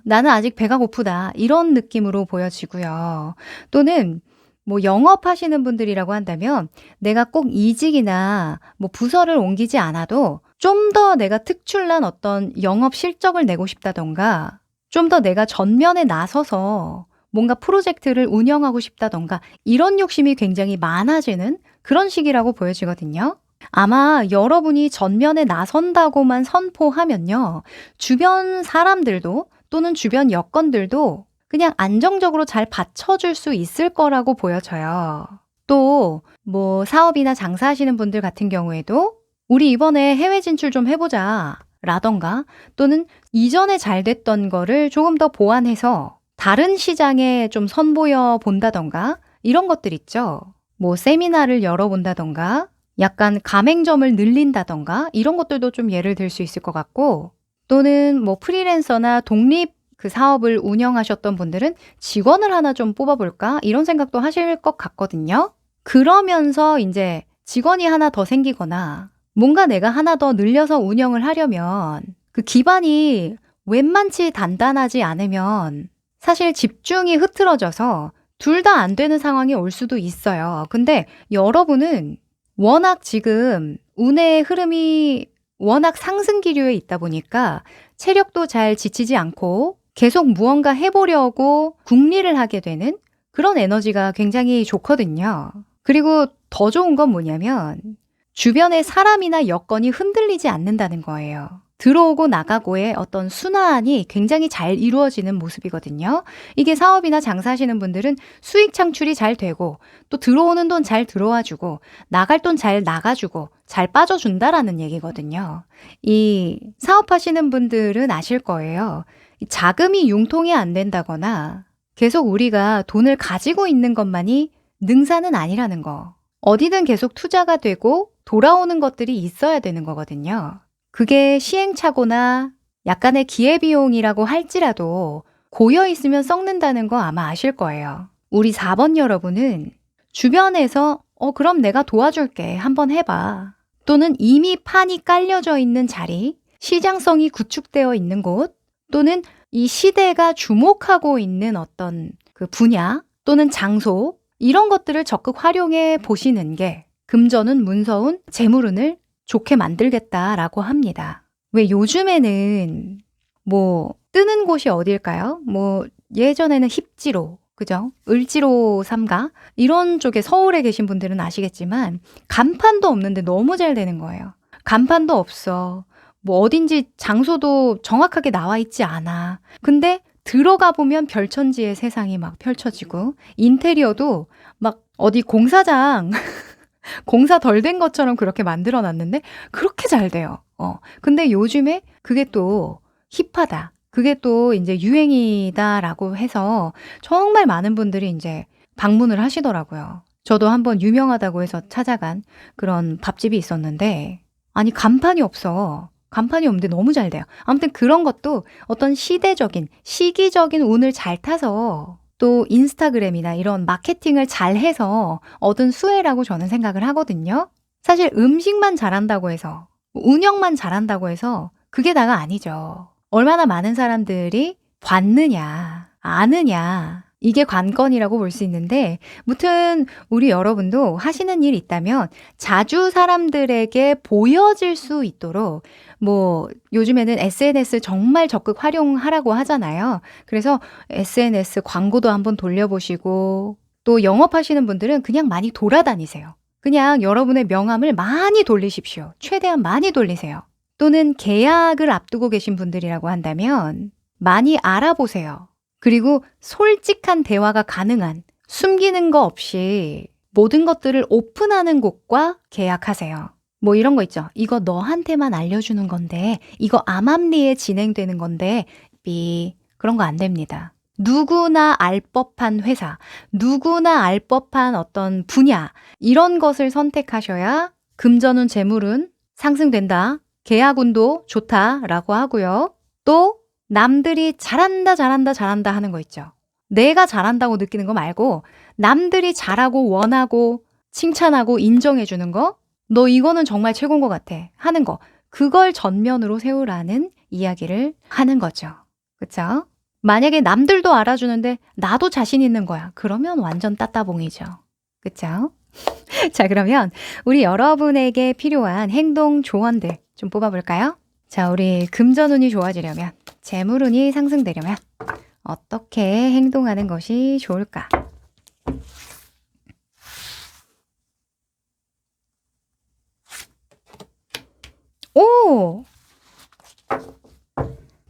나는 아직 배가 고프다. 이런 느낌으로 보여지고요. 또는 뭐 영업하시는 분들이라고 한다면 내가 꼭 이직이나 뭐 부서를 옮기지 않아도 좀 더 내가 특출난 어떤 영업 실적을 내고 싶다던가 좀 더 내가 전면에 나서서 뭔가 프로젝트를 운영하고 싶다던가 이런 욕심이 굉장히 많아지는 그런 시기라고 보여지거든요. 아마 여러분이 전면에 나선다고만 선포하면요. 주변 사람들도 또는 주변 여건들도 그냥 안정적으로 잘 받쳐줄 수 있을 거라고 보여져요. 또 뭐 사업이나 장사하시는 분들 같은 경우에도 우리 이번에 해외 진출 좀 해보자 라던가 또는 이전에 잘 됐던 거를 조금 더 보완해서 다른 시장에 좀 선보여 본다던가 이런 것들 있죠. 뭐 세미나를 열어본다던가 약간 가맹점을 늘린다던가 이런 것들도 좀 예를 들 수 있을 것 같고 또는 뭐 프리랜서나 독립 그 사업을 운영하셨던 분들은 직원을 하나 좀 뽑아볼까 이런 생각도 하실 것 같거든요. 그러면서 이제 직원이 하나 더 생기거나 뭔가 내가 하나 더 늘려서 운영을 하려면 그 기반이 웬만치 단단하지 않으면 사실 집중이 흐트러져서 둘 다 안 되는 상황이 올 수도 있어요. 근데 여러분은 워낙 지금 운의 흐름이 워낙 상승 기류에 있다 보니까 체력도 잘 지치지 않고 계속 무언가 해보려고 궁리를 하게 되는 그런 에너지가 굉장히 좋거든요. 그리고 더 좋은 건 뭐냐면 주변의 사람이나 여건이 흔들리지 않는다는 거예요. 들어오고 나가고의 어떤 순환이 굉장히 잘 이루어지는 모습이거든요. 이게 사업이나 장사하시는 분들은 수익 창출이 잘 되고 또 들어오는 돈 잘 들어와주고 나갈 돈 잘 나가주고 잘 빠져준다라는 얘기거든요. 이 사업하시는 분들은 아실 거예요. 자금이 융통이 안 된다거나 계속 우리가 돈을 가지고 있는 것만이 능사는 아니라는 거. 어디든 계속 투자가 되고 돌아오는 것들이 있어야 되는 거거든요. 그게 시행착오나 약간의 기회비용이라고 할지라도 고여있으면 썩는다는 거 아마 아실 거예요. 우리 4번 여러분은 주변에서 그럼 내가 도와줄게. 한번 해봐. 또는 이미 판이 깔려져 있는 자리, 시장성이 구축되어 있는 곳, 또는 이 시대가 주목하고 있는 어떤 그 분야 또는 장소, 이런 것들을 적극 활용해 보시는 게 금전운, 문서운, 재물운을 좋게 만들겠다라고 합니다. 왜 요즘에는 뭐 뜨는 곳이 어딜까요? 뭐 예전에는 힙지로, 그죠? 을지로 삼가 이런 쪽에 서울에 계신 분들은 아시겠지만 간판도 없는데 너무 잘 되는 거예요. 간판도 없어. 뭐 어딘지 장소도 정확하게 나와 있지 않아. 근데 들어가 보면 별천지의 세상이 막 펼쳐지고 인테리어도 막 어디 공사장 공사 덜 된 것처럼 그렇게 만들어 놨는데 그렇게 잘 돼요. 근데 요즘에 그게 또 힙하다. 그게 또 이제 유행이다라고 해서 정말 많은 분들이 이제 방문을 하시더라고요. 저도 한번 유명하다고 해서 찾아간 그런 밥집이 있었는데 아니 간판이 없어. 간판이 없는데 너무 잘 돼요. 아무튼 그런 것도 어떤 시대적인, 시기적인 운을 잘 타서 또 인스타그램이나 이런 마케팅을 잘 해서 얻은 수혜라고 저는 생각을 하거든요. 사실 음식만 잘한다고 해서, 운영만 잘한다고 해서 그게 다가 아니죠. 얼마나 많은 사람들이 봤느냐, 아느냐, 이게 관건이라고 볼 수 있는데, 무튼 우리 여러분도 하시는 일 있다면 자주 사람들에게 보여질 수 있도록 뭐 요즘에는 SNS 정말 적극 활용하라고 하잖아요. 그래서 SNS 광고도 한번 돌려보시고 또 영업하시는 분들은 그냥 많이 돌아다니세요. 그냥 여러분의 명함을 많이 돌리십시오. 최대한 많이 돌리세요. 또는 계약을 앞두고 계신 분들이라고 한다면 많이 알아보세요. 그리고 솔직한 대화가 가능한 숨기는 거 없이 모든 것들을 오픈하는 곳과 계약하세요. 뭐 이런 거 있죠. 이거 너한테만 알려주는 건데 이거 암암리에 진행되는 건데 그런 거 안 됩니다. 누구나 알 법한 회사, 누구나 알 법한 어떤 분야 이런 것을 선택하셔야 금전운, 재물운 상승된다. 계약운도 좋다라고 하고요. 또 남들이 잘한다 잘한다 잘한다 하는 거 있죠. 내가 잘한다고 느끼는 거 말고 남들이 잘하고 원하고 칭찬하고 인정해 주는 거, 너 이거는 정말 최고인 것 같아 하는 거, 그걸 전면으로 세우라는 이야기를 하는 거죠. 그쵸? 만약에 남들도 알아주는데 나도 자신 있는 거야. 그러면 완전 따따봉이죠. 그쵸? 자, 그러면 우리 여러분에게 필요한 행동 조언들 좀 뽑아볼까요? 자, 우리 금전운이 좋아지려면, 재물운이 상승되려면 어떻게 행동하는 것이 좋을까? 오!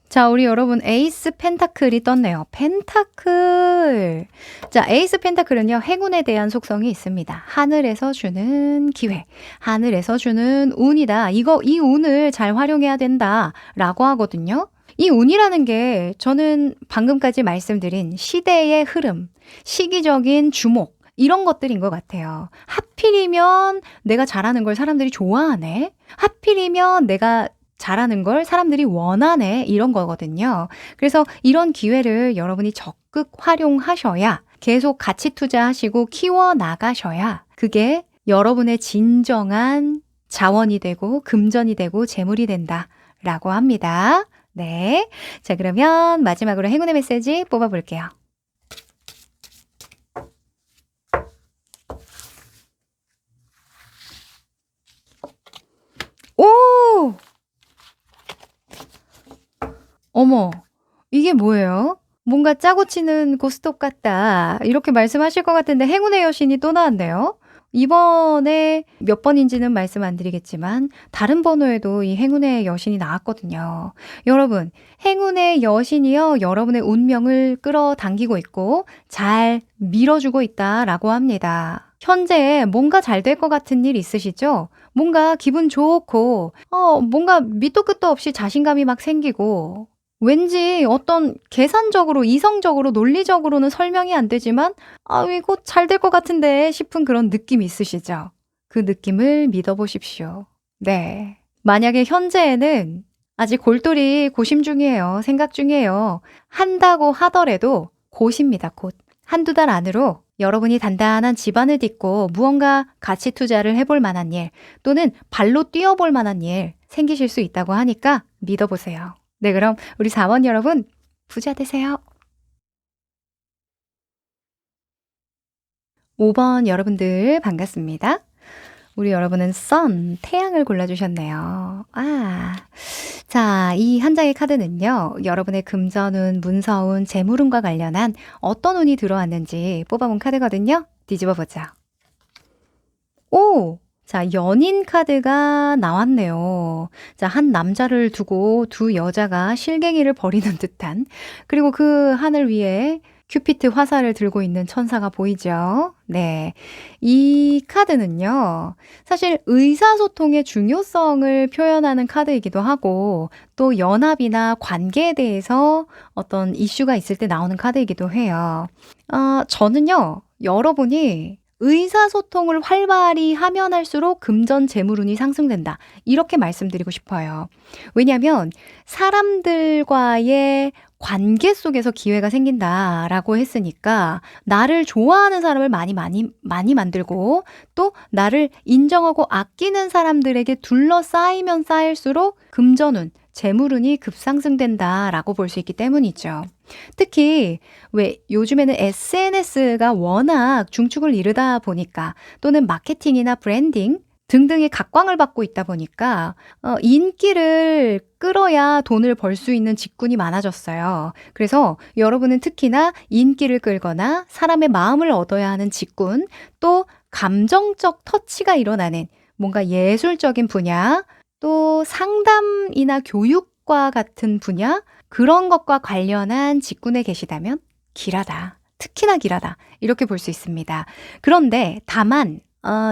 자, 우리 여러분 에이스 펜타클이 떴네요. 펜타클. 자, 에이스 펜타클은요, 행운에 대한 속성이 있습니다. 하늘에서 주는 기회, 하늘에서 주는 운이다. 이 운을 잘 활용해야 된다. 라고 하거든요. 이 운이라는 게 저는 방금까지 말씀드린 시대의 흐름, 시기적인 주목, 이런 것들인 것 같아요. 하필이면 내가 잘하는 걸 사람들이 좋아하네? 하필이면 내가 잘하는 걸 사람들이 원하네, 이런 거거든요. 그래서 이런 기회를 여러분이 적극 활용하셔야, 계속 가치 투자하시고 키워나가셔야 그게 여러분의 진정한 자원이 되고 금전이 되고 재물이 된다라고 합니다. 네. 자, 그러면 마지막으로 행운의 메시지 뽑아볼게요. 오! 어머, 이게 뭐예요? 뭔가 짜고 치는 고스톱 같다. 이렇게 말씀하실 것 같은데 행운의 여신이 또 나왔네요. 이번에 몇 번인지는 말씀 안 드리겠지만 다른 번호에도 이 행운의 여신이 나왔거든요. 여러분, 행운의 여신이요, 여러분의 운명을 끌어당기고 있고 잘 밀어주고 있다라고 합니다. 현재 뭔가 잘 될 것 같은 일 있으시죠? 뭔가 기분 좋고 뭔가 밑도 끝도 없이 자신감이 막 생기고 왠지 어떤 계산적으로, 이성적으로, 논리적으로는 설명이 안 되지만 이거 잘 될 것 같은데 싶은 그런 느낌이 있으시죠? 그 느낌을 믿어보십시오. 네. 만약에 현재에는 아직 골똘히 고심 중이에요. 생각 중이에요. 한다고 하더라도 곧입니다. 곧. 한두 달 안으로 여러분이 단단한 집안을 딛고 무언가 가치 투자를 해볼 만한 일 또는 발로 뛰어볼 만한 일 생기실 수 있다고 하니까 믿어보세요. 네, 그럼 우리 4번 여러분 부자 되세요. 5번 여러분들 반갑습니다. 우리 여러분은 sun, 태양을 골라주셨네요. 자, 이 한 장의 카드는요, 여러분의 금전운, 문서운, 재물운과 관련한 어떤 운이 들어왔는지 뽑아본 카드거든요. 뒤집어 보죠. 오! 자, 연인 카드가 나왔네요. 자, 한 남자를 두고 두 여자가 실갱이를 벌이는 듯한, 그리고 그 하늘 위에 큐피트 화살을 들고 있는 천사가 보이죠? 네. 이 카드는요, 사실 의사소통의 중요성을 표현하는 카드이기도 하고, 또 연합이나 관계에 대해서 어떤 이슈가 있을 때 나오는 카드이기도 해요. 저는요, 여러분이 의사소통을 활발히 하면 할수록 금전 재물운이 상승된다. 이렇게 말씀드리고 싶어요. 왜냐하면 사람들과의 관계 속에서 기회가 생긴다라고 했으니까 나를 좋아하는 사람을 많이 만들고 또 나를 인정하고 아끼는 사람들에게 둘러싸이면 쌓일수록 금전운, 재물운이 급상승된다라고 볼 수 있기 때문이죠. 특히 왜 요즘에는 SNS가 워낙 중축을 이루다 보니까 또는 마케팅이나 브랜딩 등등의 각광을 받고 있다 보니까 인기를 끌어야 돈을 벌 수 있는 직군이 많아졌어요. 그래서 여러분은 특히나 인기를 끌거나 사람의 마음을 얻어야 하는 직군, 또 감정적 터치가 일어나는 뭔가 예술적인 분야, 또 상담이나 교육과 같은 분야, 그런 것과 관련한 직군에 계시다면 길하다. 특히나 길하다. 이렇게 볼 수 있습니다. 그런데 다만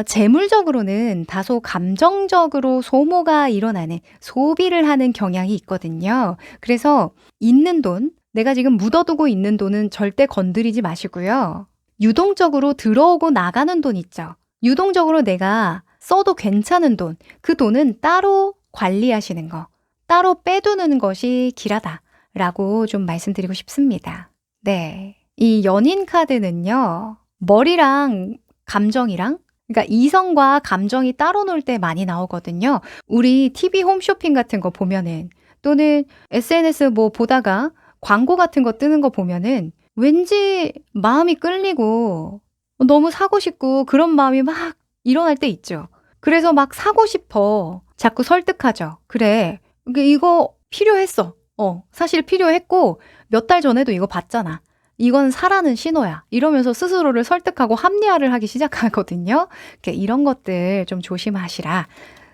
재물적으로는 다소 감정적으로 소모가 일어나는 소비를 하는 경향이 있거든요. 그래서 있는 돈, 내가 지금 묻어두고 있는 돈은 절대 건드리지 마시고요. 유동적으로 들어오고 나가는 돈 있죠. 유동적으로 내가 써도 괜찮은 돈, 그 돈은 따로 관리하시는 거, 따로 빼두는 것이 길하다라고 좀 말씀드리고 싶습니다. 네. 이 연인 카드는요, 머리랑 감정이랑 그러니까 이성과 감정이 따로 놀 때 많이 나오거든요. 우리 TV 홈쇼핑 같은 거 보면은 또는 SNS 뭐 보다가 광고 같은 거 뜨는 거 보면은 왠지 마음이 끌리고 너무 사고 싶고 그런 마음이 막 일어날 때 있죠. 그래서 막 사고 싶어. 자꾸 설득하죠. 그래. 이거 필요했어. 사실 필요했고 몇 달 전에도 이거 봤잖아. 이건 사라는 신호야. 이러면서 스스로를 설득하고 합리화를 하기 시작하거든요. 이런 것들 좀 조심하시라.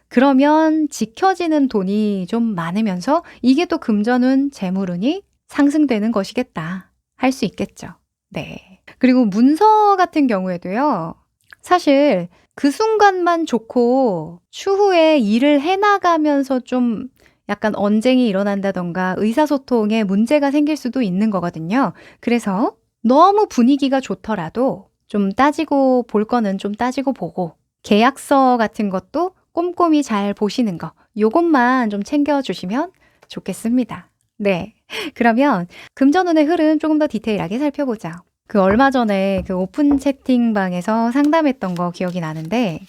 그러면 지켜지는 돈이 좀 많으면서 이게 또 금전운, 재물운이 상승되는 것이겠다. 할 수 있겠죠. 네. 그리고 문서 같은 경우에도요. 사실 그 순간만 좋고 추후에 일을 해나가면서 좀 약간 언쟁이 일어난다던가 의사소통에 문제가 생길 수도 있는 거거든요. 그래서 너무 분위기가 좋더라도 좀 따지고 볼 거는 좀 따지고 보고 계약서 같은 것도 꼼꼼히 잘 보시는 거 요것만 좀 챙겨주시면 좋겠습니다. 네. 그러면 금전운의 흐름 조금 더 디테일하게 살펴보자. 그 얼마 전에 그 오픈 채팅방에서 상담했던 거 기억이 나는데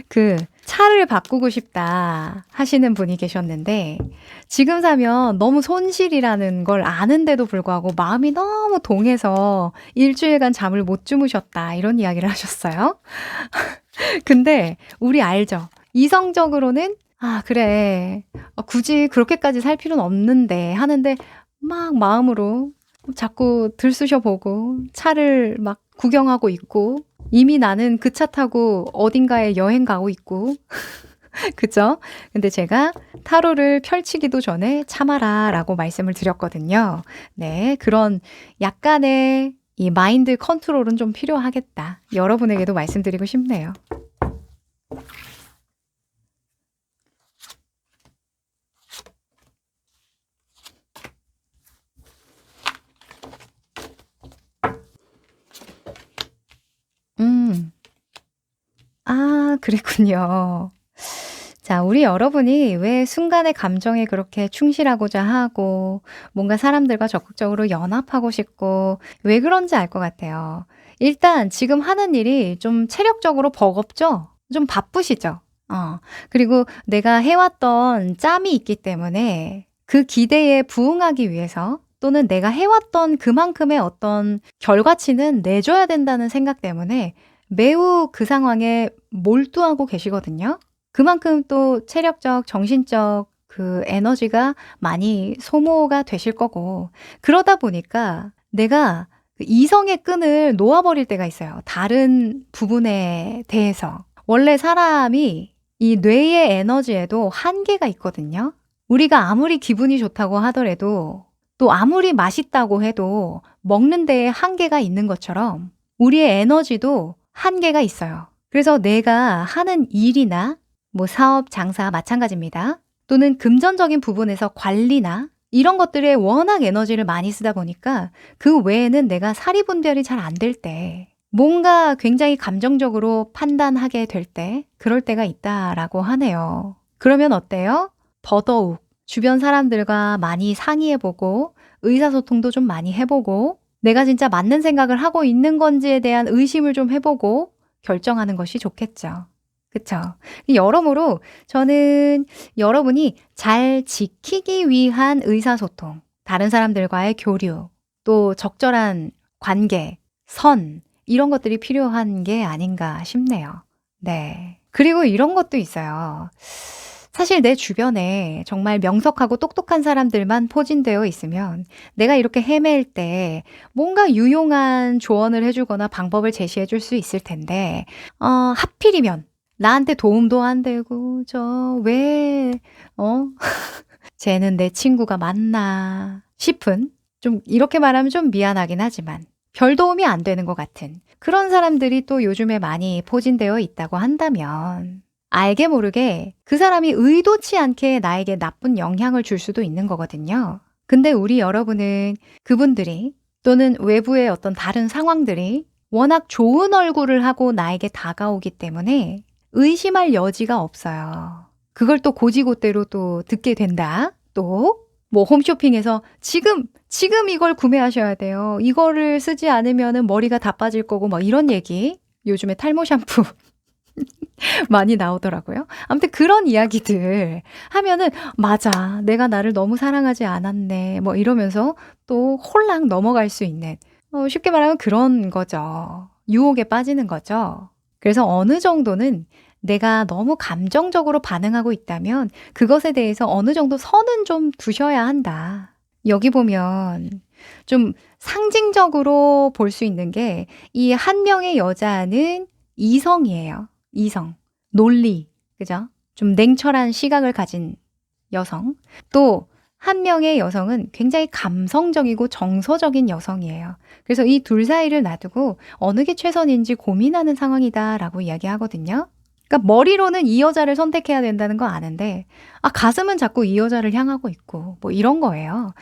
그 차를 바꾸고 싶다 하시는 분이 계셨는데 지금 사면 너무 손실이라는 걸 아는데도 불구하고 마음이 너무 동해서 일주일간 잠을 못 주무셨다 이런 이야기를 하셨어요. 근데 우리 알죠? 이성적으로는 그래. 굳이 그렇게까지 살 필요는 없는데 하는데 막 마음으로 자꾸 들쑤셔 보고 차를 막 구경하고 있고 이미 나는 그 차 타고 어딘가에 여행 가고 있고 그죠? 근데 제가 타로를 펼치기도 전에 참아라 라고 말씀을 드렸거든요. 네, 그런 약간의 이 마인드 컨트롤은 좀 필요하겠다. 여러분에게도 말씀드리고 싶네요. 그랬군요. 자, 우리 여러분이 왜 순간의 감정에 그렇게 충실하고자 하고 뭔가 사람들과 적극적으로 연합하고 싶고 왜 그런지 알 것 같아요. 일단 지금 하는 일이 좀 체력적으로 버겁죠? 좀 바쁘시죠? 그리고 내가 해왔던 짬이 있기 때문에 그 기대에 부응하기 위해서 또는 내가 해왔던 그만큼의 어떤 결과치는 내줘야 된다는 생각 때문에 매우 그 상황에 몰두하고 계시거든요. 그만큼 또 체력적, 정신적 그 에너지가 많이 소모가 되실 거고 그러다 보니까 내가 그 이성의 끈을 놓아버릴 때가 있어요. 다른 부분에 대해서. 원래 사람이 이 뇌의 에너지에도 한계가 있거든요. 우리가 아무리 기분이 좋다고 하더라도 또 아무리 맛있다고 해도 먹는 데에 한계가 있는 것처럼 우리의 에너지도 한계가 있어요. 그래서 내가 하는 일이나 뭐 사업, 장사 마찬가지입니다. 또는 금전적인 부분에서 관리나 이런 것들에 워낙 에너지를 많이 쓰다 보니까 그 외에는 내가 사리분별이 잘 안 될 때, 뭔가 굉장히 감정적으로 판단하게 될 때, 그럴 때가 있다라고 하네요. 그러면 어때요? 더더욱 주변 사람들과 많이 상의해보고 의사소통도 좀 많이 해보고 내가 진짜 맞는 생각을 하고 있는 건지에 대한 의심을 좀 해보고 결정하는 것이 좋겠죠. 그쵸? 여러모로 저는 여러분이 잘 지키기 위한 의사소통, 다른 사람들과의 교류, 또 적절한 관계, 선, 이런 것들이 필요한 게 아닌가 싶네요. 네. 그리고 이런 것도 있어요. 사실 내 주변에 정말 명석하고 똑똑한 사람들만 포진되어 있으면 내가 이렇게 헤맬 때 뭔가 유용한 조언을 해주거나 방법을 제시해 줄 수 있을 텐데, 하필이면 나한테 도움도 안 되고, 쟤는 내 친구가 맞나 싶은, 좀 이렇게 말하면 좀 미안하긴 하지만 별 도움이 안 되는 것 같은 그런 사람들이 또 요즘에 많이 포진되어 있다고 한다면 알게 모르게 그 사람이 의도치 않게 나에게 나쁜 영향을 줄 수도 있는 거거든요. 근데 우리 여러분은 그분들이 또는 외부의 어떤 다른 상황들이 워낙 좋은 얼굴을 하고 나에게 다가오기 때문에 의심할 여지가 없어요. 그걸 또 고지고대로 또 듣게 된다. 또 뭐 홈쇼핑에서 지금 이걸 구매하셔야 돼요. 이거를 쓰지 않으면 머리가 다 빠질 거고 뭐 이런 얘기. 요즘에 탈모 샴푸 많이 나오더라고요. 아무튼 그런 이야기들 하면은 맞아. 내가 나를 너무 사랑하지 않았네. 뭐 이러면서 또 홀랑 넘어갈 수 있는 쉽게 말하면 그런 거죠. 유혹에 빠지는 거죠. 그래서 어느 정도는 내가 너무 감정적으로 반응하고 있다면 그것에 대해서 어느 정도 선은 좀 두셔야 한다. 여기 보면 좀 상징적으로 볼 수 있는 게 이 한 명의 여자는 이성이에요. 이성. 논리. 그죠? 좀 냉철한 시각을 가진 여성. 또 한 명의 여성은 굉장히 감성적이고 정서적인 여성이에요. 그래서 이 둘 사이를 놔두고 어느 게 최선인지 고민하는 상황이다라고 이야기하거든요. 그러니까 머리로는 이 여자를 선택해야 된다는 거 아는데 가슴은 자꾸 이 여자를 향하고 있고 뭐 이런 거예요.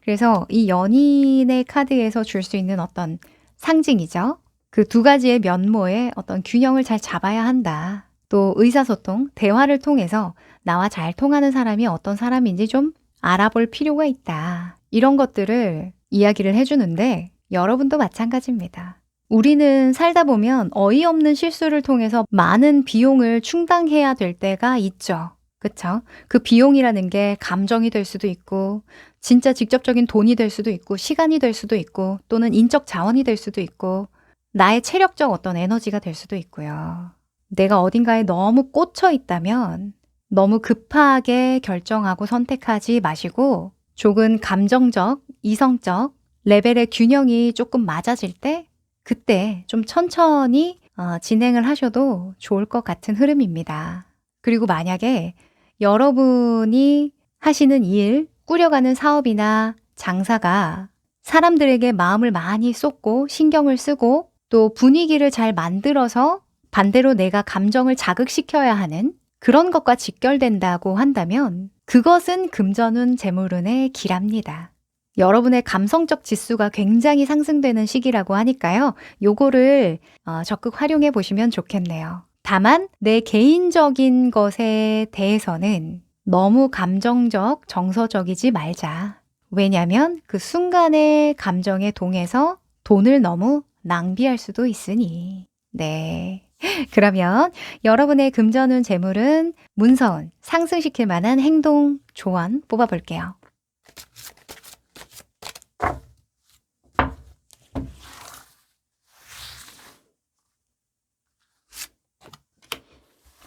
그래서 이 연인의 카드에서 줄 수 있는 어떤 상징이죠. 그 두 가지의 면모의 어떤 균형을 잘 잡아야 한다. 또 의사소통, 대화를 통해서 나와 잘 통하는 사람이 어떤 사람인지 좀 알아볼 필요가 있다. 이런 것들을 이야기를 해주는데 여러분도 마찬가지입니다. 우리는 살다 보면 어이없는 실수를 통해서 많은 비용을 충당해야 될 때가 있죠. 그쵸? 그 비용이라는 게 감정이 될 수도 있고 진짜 직접적인 돈이 될 수도 있고 시간이 될 수도 있고 또는 인적 자원이 될 수도 있고 나의 체력적 어떤 에너지가 될 수도 있고요. 내가 어딘가에 너무 꽂혀 있다면 너무 급하게 결정하고 선택하지 마시고 조금 감정적, 이성적 레벨의 균형이 조금 맞아질 때 그때 좀 천천히 진행을 하셔도 좋을 것 같은 흐름입니다. 그리고 만약에 여러분이 하시는 일, 꾸려가는 사업이나 장사가 사람들에게 마음을 많이 쏟고 신경을 쓰고 또 분위기를 잘 만들어서 반대로 내가 감정을 자극시켜야 하는 그런 것과 직결된다고 한다면 그것은 금전운 재물운의 길합니다. 여러분의 감성적 지수가 굉장히 상승되는 시기라고 하니까요. 요거를 적극 활용해 보시면 좋겠네요. 다만 내 개인적인 것에 대해서는 너무 감정적, 정서적이지 말자. 왜냐면 그 순간의 감정에 동해서 돈을 너무 낭비할 수도 있으니. 네. 그러면 여러분의 금전운 재물은 문서운, 상승시킬 만한 행동 조언 뽑아볼게요.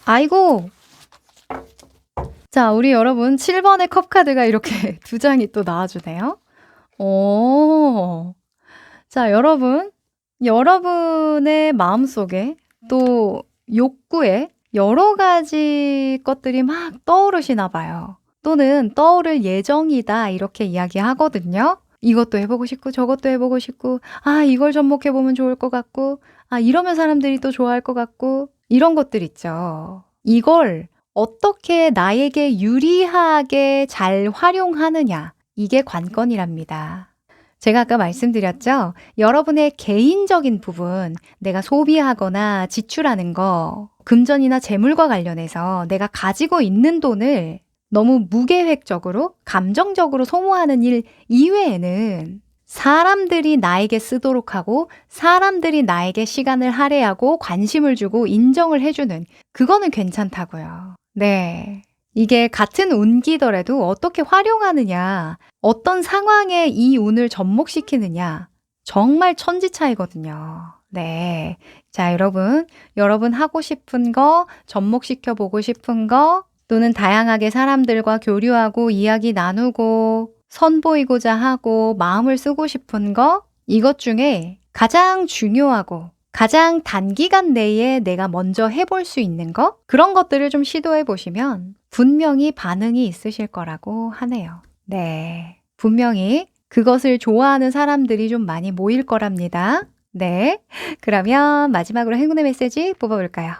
아이고! 자, 우리 여러분 7번의 컵카드가 이렇게 두 장이 또 나와주네요. 오. 자, 여러분의 마음속에 또 욕구에 여러 가지 것들이 막 떠오르시나 봐요. 또는 떠오를 예정이다 이렇게 이야기하거든요. 이것도 해보고 싶고 저것도 해보고 싶고 이걸 접목해보면 좋을 것 같고 이러면 사람들이 또 좋아할 것 같고 이런 것들 있죠. 이걸 어떻게 나에게 유리하게 잘 활용하느냐 이게 관건이랍니다. 제가 아까 말씀드렸죠? 여러분의 개인적인 부분, 내가 소비하거나 지출하는 거, 금전이나 재물과 관련해서 내가 가지고 있는 돈을 너무 무계획적으로, 감정적으로 소모하는 일 이외에는 사람들이 나에게 쓰도록 하고 사람들이 나에게 시간을 할애하고 관심을 주고 인정을 해주는 그거는 괜찮다고요. 네. 이게 같은 운기더라도 어떻게 활용하느냐, 어떤 상황에 이 운을 접목시키느냐 정말 천지 차이거든요. 네. 자, 여러분 하고 싶은 거, 접목시켜 보고 싶은 거 또는 다양하게 사람들과 교류하고 이야기 나누고 선보이고자 하고 마음을 쓰고 싶은 거 이것 중에 가장 중요하고 가장 단기간 내에 내가 먼저 해볼 수 있는 거 그런 것들을 좀 시도해 보시면 분명히 반응이 있으실 거라고 하네요. 네, 분명히 그것을 좋아하는 사람들이 좀 많이 모일 거랍니다. 네, 그러면 마지막으로 행운의 메시지 뽑아볼까요?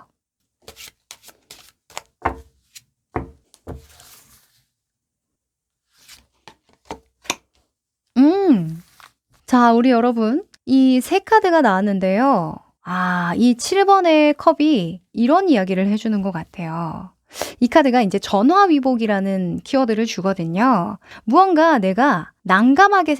자, 우리 여러분 이 세 카드가 나왔는데요. 이 7번의 컵이 이런 이야기를 해주는 것 같아요. 이 카드가 이제 전화위복이라는 키워드를 주거든요. 무언가 내가 난감하게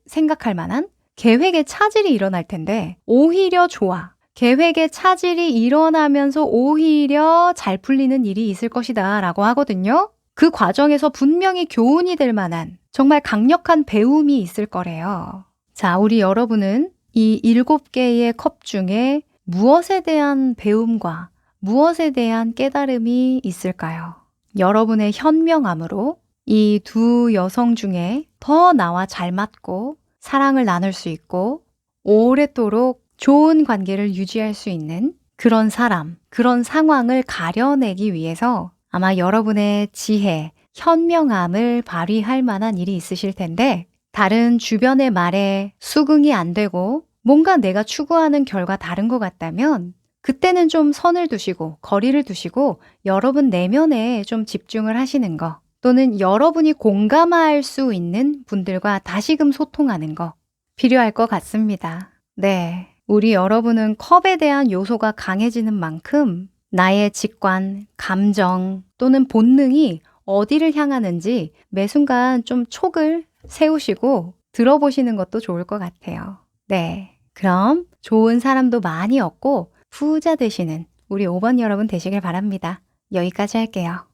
생각할 만한 계획의 차질이 일어날 텐데 오히려 좋아. 계획의 차질이 일어나면서 오히려 잘 풀리는 일이 있을 것이다 라고 하거든요. 그 과정에서 분명히 교훈이 될 만한 정말 강력한 배움이 있을 거래요. 자, 우리 여러분은 이 7개의 컵 중에 무엇에 대한 배움과 무엇에 대한 깨달음이 있을까요? 여러분의 현명함으로 이 두 여성 중에 더 나와 잘 맞고 사랑을 나눌 수 있고 오랫도록 좋은 관계를 유지할 수 있는 그런 사람, 그런 상황을 가려내기 위해서 아마 여러분의 지혜, 현명함을 발휘할 만한 일이 있으실 텐데 다른 주변의 말에 수긍이 안 되고 뭔가 내가 추구하는 결과 다른 것 같다면 그때는 좀 선을 두시고 거리를 두시고 여러분 내면에 좀 집중을 하시는 거 또는 여러분이 공감할 수 있는 분들과 다시금 소통하는 거 필요할 것 같습니다. 네, 우리 여러분은 컵에 대한 요소가 강해지는 만큼 나의 직관, 감정 또는 본능이 어디를 향하는지 매 순간 좀 촉을 세우시고 들어보시는 것도 좋을 것 같아요. 네, 그럼 좋은 사람도 많이 얻고 부자 되시는 우리 5번 여러분 되시길 바랍니다. 여기까지 할게요.